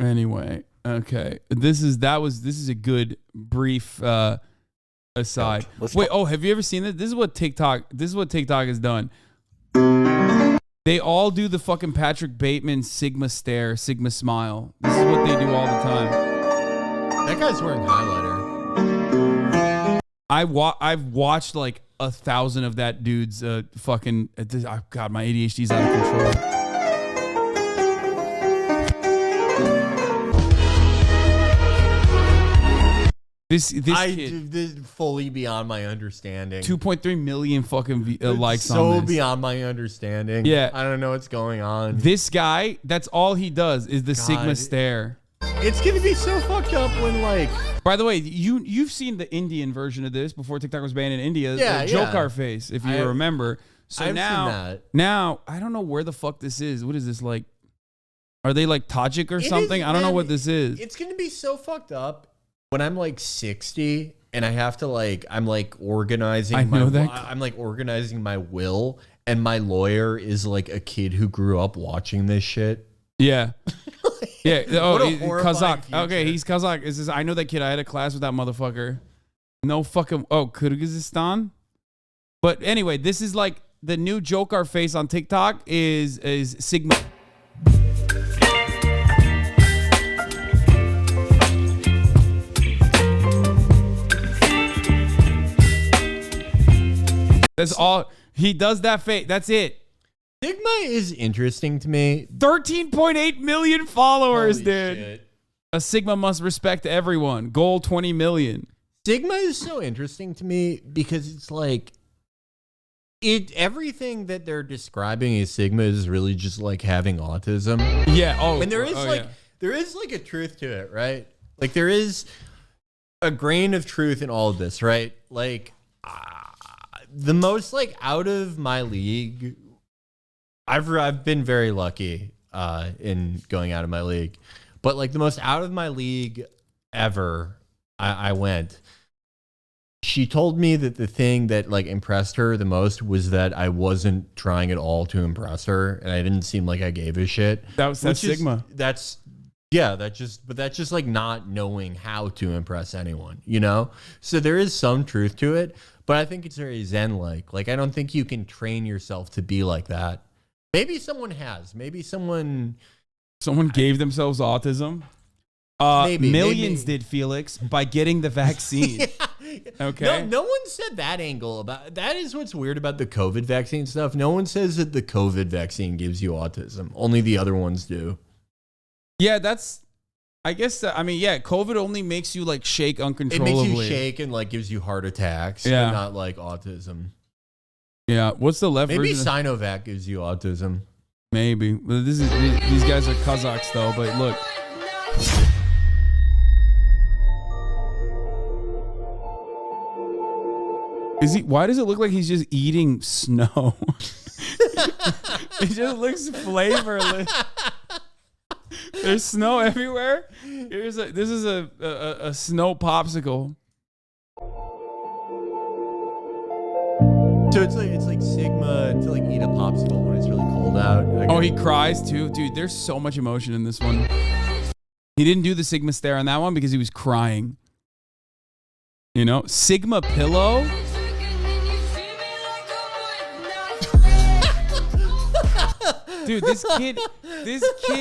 Anyway. Okay, this is a good brief aside. Wait, have you ever seen this? This is what TikTok has done. They all do the fucking Patrick Bateman Sigma stare, Sigma smile. This is what they do all the time. That guy's wearing highlighter. I've watched like 1,000 of that dude's fucking. God, my ADHD's out of control. This kid, fully beyond my understanding. 2.3 million fucking likes on this. So this. beyond my understanding. Yeah. I don't know what's going on. This guy, that's all he does is the Sigma stare. It's gonna be so fucked up when like. By the way, you've seen the Indian version of this before TikTok was banned in India. Yeah, Jokar face, if you remember. So I've now, seen that. now I don't know where the fuck this is. What is this like? Are they like Tajik or something? I don't know what this is. It's gonna be so fucked up when I'm like 60 and I have to like I'm like organizing. I'm like organizing my will, and my lawyer is like a kid who grew up watching this shit. Yeah. Yeah. Oh, What a horrifying Kazakh. future. Okay, he's Kazakh. I know that kid. I had a class with that motherfucker. No fucking. Oh, Kyrgyzstan. But anyway, this is like the new Jokar face on TikTok is Sigma. That's all he does. That face. That's it. Sigma is interesting to me. 13.8 million followers, Holy dude. shit. A Sigma must respect everyone. Goal 20 million. Sigma is so interesting to me because it's like everything that they're describing as Sigma is really just like having autism. Yeah. Oh, and there is there is like a truth to it, right? Like there is a grain of truth in all of this, right? Like the most like out of my league. I've been very lucky in going out of my league, but like the most out of my league ever, I went. She told me that the thing that like impressed her the most was that I wasn't trying at all to impress her, and I didn't seem like I gave a shit. That's Sigma. That's just like not knowing how to impress anyone, you know? So there is some truth to it, but I think it's very Zen-like. Like I don't think you can train yourself to be like that. Maybe someone has. Maybe someone gave themselves autism. Millions did, Felix, by getting the vaccine. Yeah. Okay. No one said that angle about that. Is what's weird about the COVID vaccine stuff. No one says that the COVID vaccine gives you autism. Only the other ones do. Yeah, I guess. I mean, yeah, COVID only makes you like shake uncontrollably. It makes you shake and like gives you heart attacks. Yeah. And not like autism. Yeah, what's the left Maybe version? Sinovac gives you autism. Maybe. But these guys are Kazakhs though. But look. Why does it look like he's just eating snow? It just looks flavorless. There's snow everywhere. This is a snow popsicle. So it's like Sigma to like eat a popsicle when it's really cold out. Oh, he cries too, dude. There's so much emotion in this one. He didn't do the Sigma stare on that one because he was crying. You know, Sigma pillow. Dude, this kid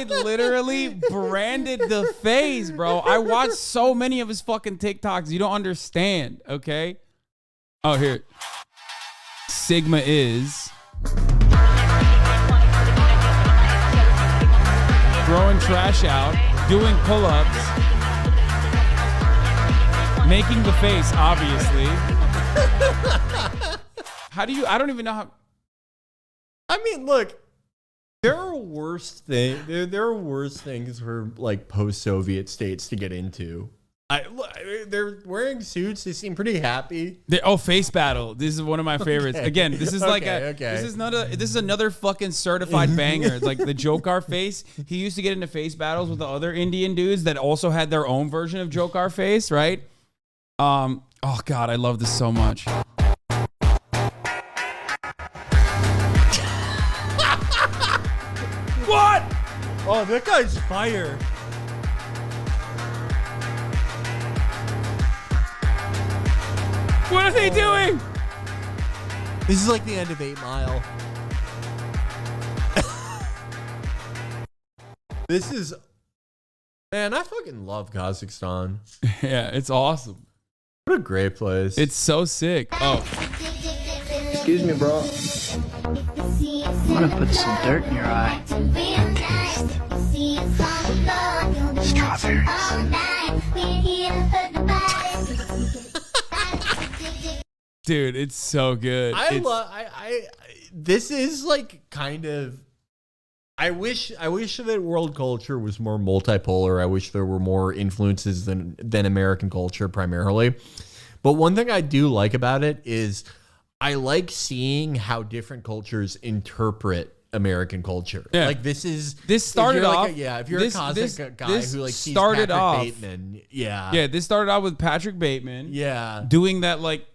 literally branded the face, bro. I watched so many of his fucking TikToks. You don't understand, okay? Oh, here. Sigma is throwing trash out, doing pull-ups, making the face, obviously. I don't even know how. I mean, look. There are worse things. There are worse things for like post-Soviet states to get into. They're wearing suits. They seem pretty happy. Face battle. This is one of my favorites. Okay. Again, this is like this is another fucking certified banger. Like the Jokar face. He used to get into face battles with the other Indian dudes that also had their own version of Jokar face, right? Oh God, I love this so much. What? Oh, that guy's fire. What are they doing? This is like the end of 8 Mile. This is... Man, I fucking love Kazakhstan. Yeah, it's awesome. What a great place. It's so sick. Oh. Excuse me, bro. I'm gonna put some dirt in your eye. Taste. Strawberries. Dude, it's so good. This is like kind of... I wish that world culture was more multipolar. I wish there were more influences than American culture primarily. But one thing I do like about it is I like seeing how different cultures interpret American culture. Yeah. Like this started off. if you're a Cossack guy who like sees started Patrick off, Bateman, this started out with Patrick Bateman, doing that like,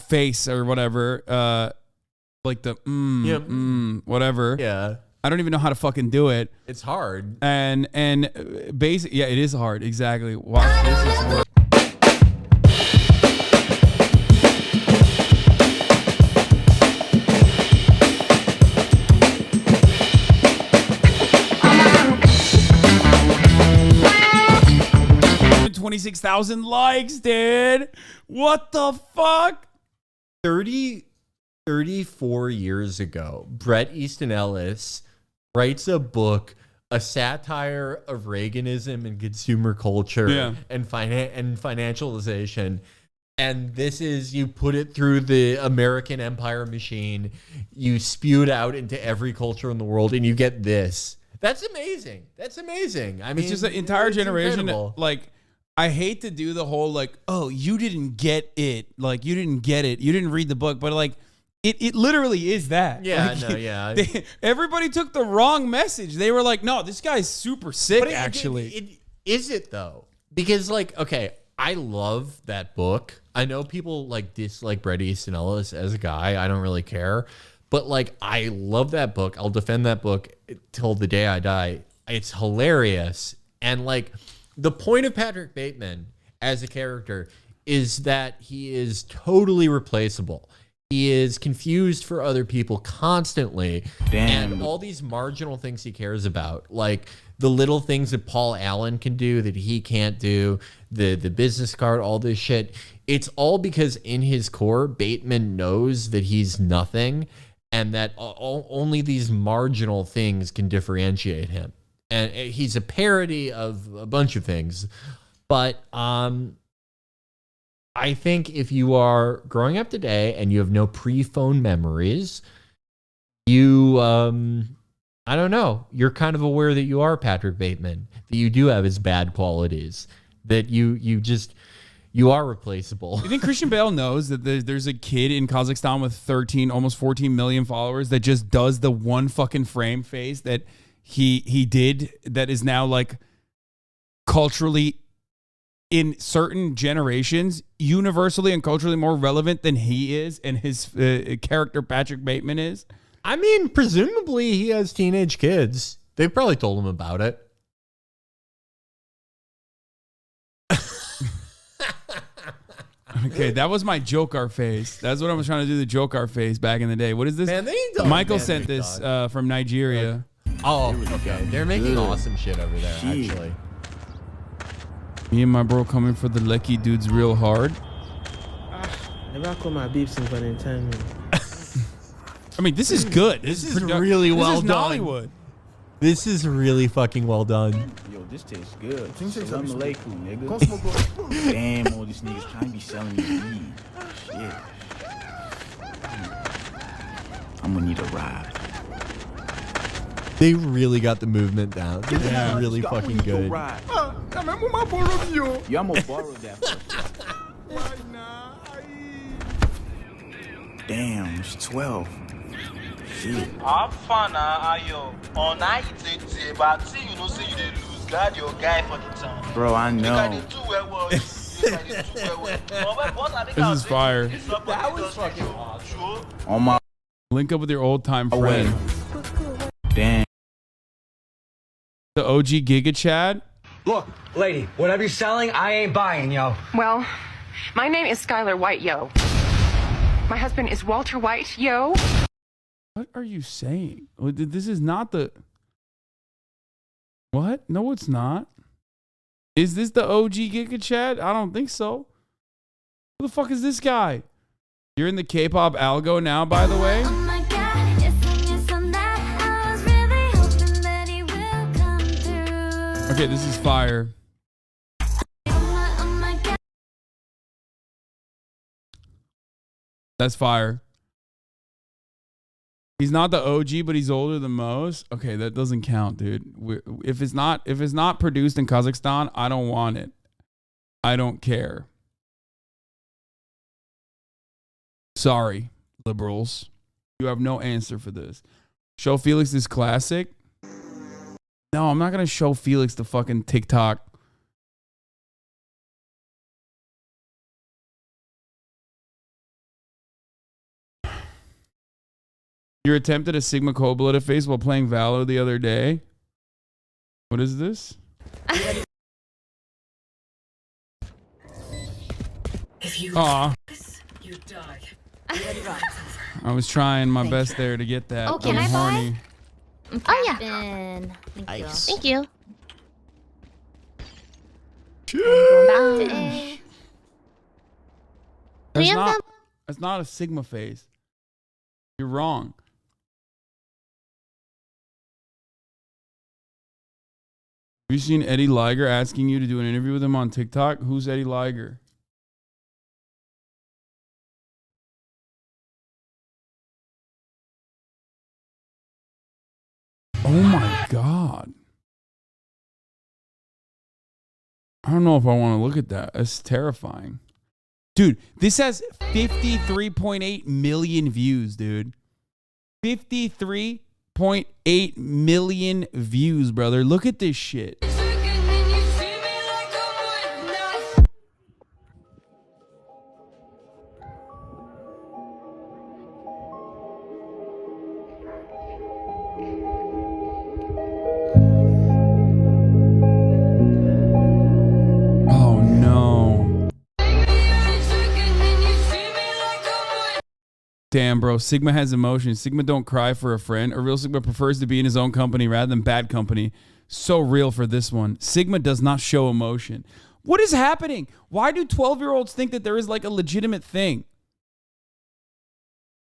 face or whatever, like the whatever, I don't even know how to fucking do it. It's hard, and basically, it is hard. Exactly. Watch this work. 26,000 likes, dude. What the fuck? 34 years ago, Bret Easton Ellis writes a book, a satire of Reaganism and consumer culture and financialization. And this is, you put it through the American empire machine, you spew it out into every culture in the world, and you get this. That's amazing. That's amazing. I mean, it's just an entire generation. Incredible. Like, I hate to do the whole like, oh, you didn't get it. Like, you didn't get it. You didn't read the book. But like, it literally is that. Yeah, like, everybody took the wrong message. They were like, no, this guy's super sick, actually. Is it though? Because like, okay, I love that book. I know people like dislike Bret Easton Ellis as a guy. I don't really care. But like, I love that book. I'll defend that book till the day I die. It's hilarious. And like, the point of Patrick Bateman as a character is that he is totally replaceable. He is confused for other people constantly. Damn. And all these marginal things he cares about, like the little things that Paul Allen can do that he can't do, the business card, all this shit. It's all because in his core, Bateman knows that he's nothing and that only these marginal things can differentiate him. And he's a parody of a bunch of things. But I think if you are growing up today and you have no pre-phone memories, you, I don't know, you're kind of aware that you are Patrick Bateman, that you do have his bad qualities, that you are replaceable. You think Christian Bale knows that there's a kid in Kazakhstan with almost 14 million followers that just does the one fucking frame face that he did, that is now like culturally in certain generations universally and culturally more relevant than he is and his character Patrick Bateman is? I mean, presumably he has teenage kids. They probably told him about it. Okay, that was my Joker face. That's what I was trying to do, the Joker face back in the day. What is this? Man, Michael sent this from Nigeria. Oh, okay. They're making awesome shit over there, actually. Me and my bro coming for the Lecky dudes real hard. Never call my beef since Valentine. I mean, this is good. This is really well done. Hollywood. This is really fucking well done. Yo, this tastes good. Salam alaikum, nigga. Damn, all these niggas trying to be selling me weed. Shit. I'm gonna need a ride. They really got the movement down. This is really fucking good. Yo, I'm gonna borrow that. Damn, it's 12. Shit. I'm fine, ayo. On night, but see, you know, say you did lose. God, your guy for the time. Bro, I know. This is fire. That was fucking awesome. On my link up with your old time friend. Damn. The OG Giga Chad. Look, lady, whatever you're selling, I ain't buying, yo. Well, my name is Skylar White, yo. My husband is Walter White, yo. What are you saying? This is not the... What? No, it's not. Is this the OG Giga Chad? I don't think so. Who the fuck is this guy? You're in the K-pop algo now, by the way. Okay, this is fire. That's fire. He's not the OG, but he's older than most. Okay, that doesn't count, dude. If it's not produced in Kazakhstan, I don't want it. I don't care. Sorry, liberals. You have no answer for this. Show Felix this classic? No, I'm not going to show Felix the fucking TikTok. You attempted a Sigma Cobalt face while playing Valor the other day. What is this? If you you die. I was trying my best there to get that. Oh, can I'm I buy? horny. Oh yeah. Thank you. Thank you. That's not a Sigma phase. You're wrong. Have you seen Eddie Liger asking you to do an interview with him on TikTok? Who's Eddie Liger? Oh my God. I don't know if I want to look at that. That's terrifying. Dude, this has 53.8 million views, dude. 53.8 million views, brother. Look at this shit. Oh no. Damn, bro. Sigma has emotions. Sigma don't cry for a friend. A real Sigma prefers to be in his own company rather than bad company. So real for this one. Sigma does not show emotion. What is happening? Why do 12-year-olds think that there is like a legitimate thing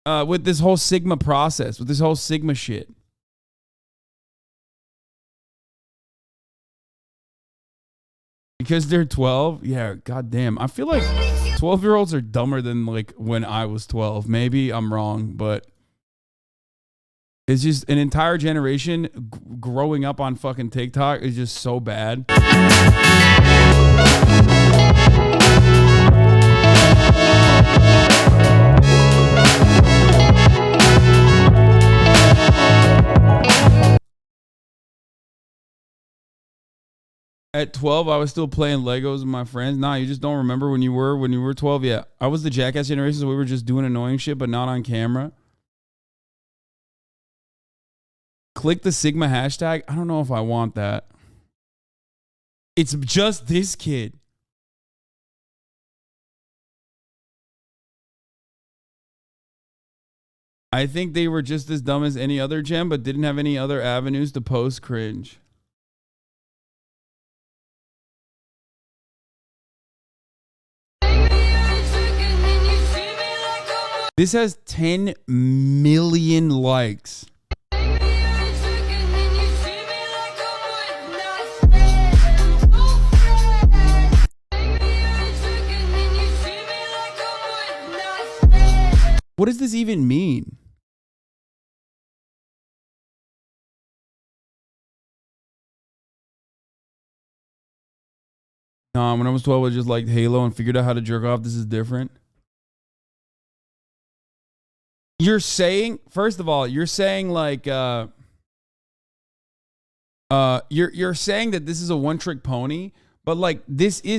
with this whole Sigma process, with this whole Sigma shit? Because they're 12? Yeah, goddamn. I feel like 12-year-olds are dumber than like when I was 12. Maybe I'm wrong, but it's just an entire generation growing up on fucking TikTok is just so bad. At 12, I was still playing Legos with my friends. Nah, you just don't remember when you were 12. Yeah, I was the jackass generation, so we were just doing annoying shit, but not on camera. Click the Sigma hashtag. I don't know if I want that. It's just this kid. I think they were just as dumb as any other gen, but didn't have any other avenues to post cringe. This has 10 million likes. What does this even mean? Nah, when I was 12, I just liked Halo and figured out how to jerk off. This is different. You're saying, first of all, you're saying like you're saying that this is a one-trick pony, but like this is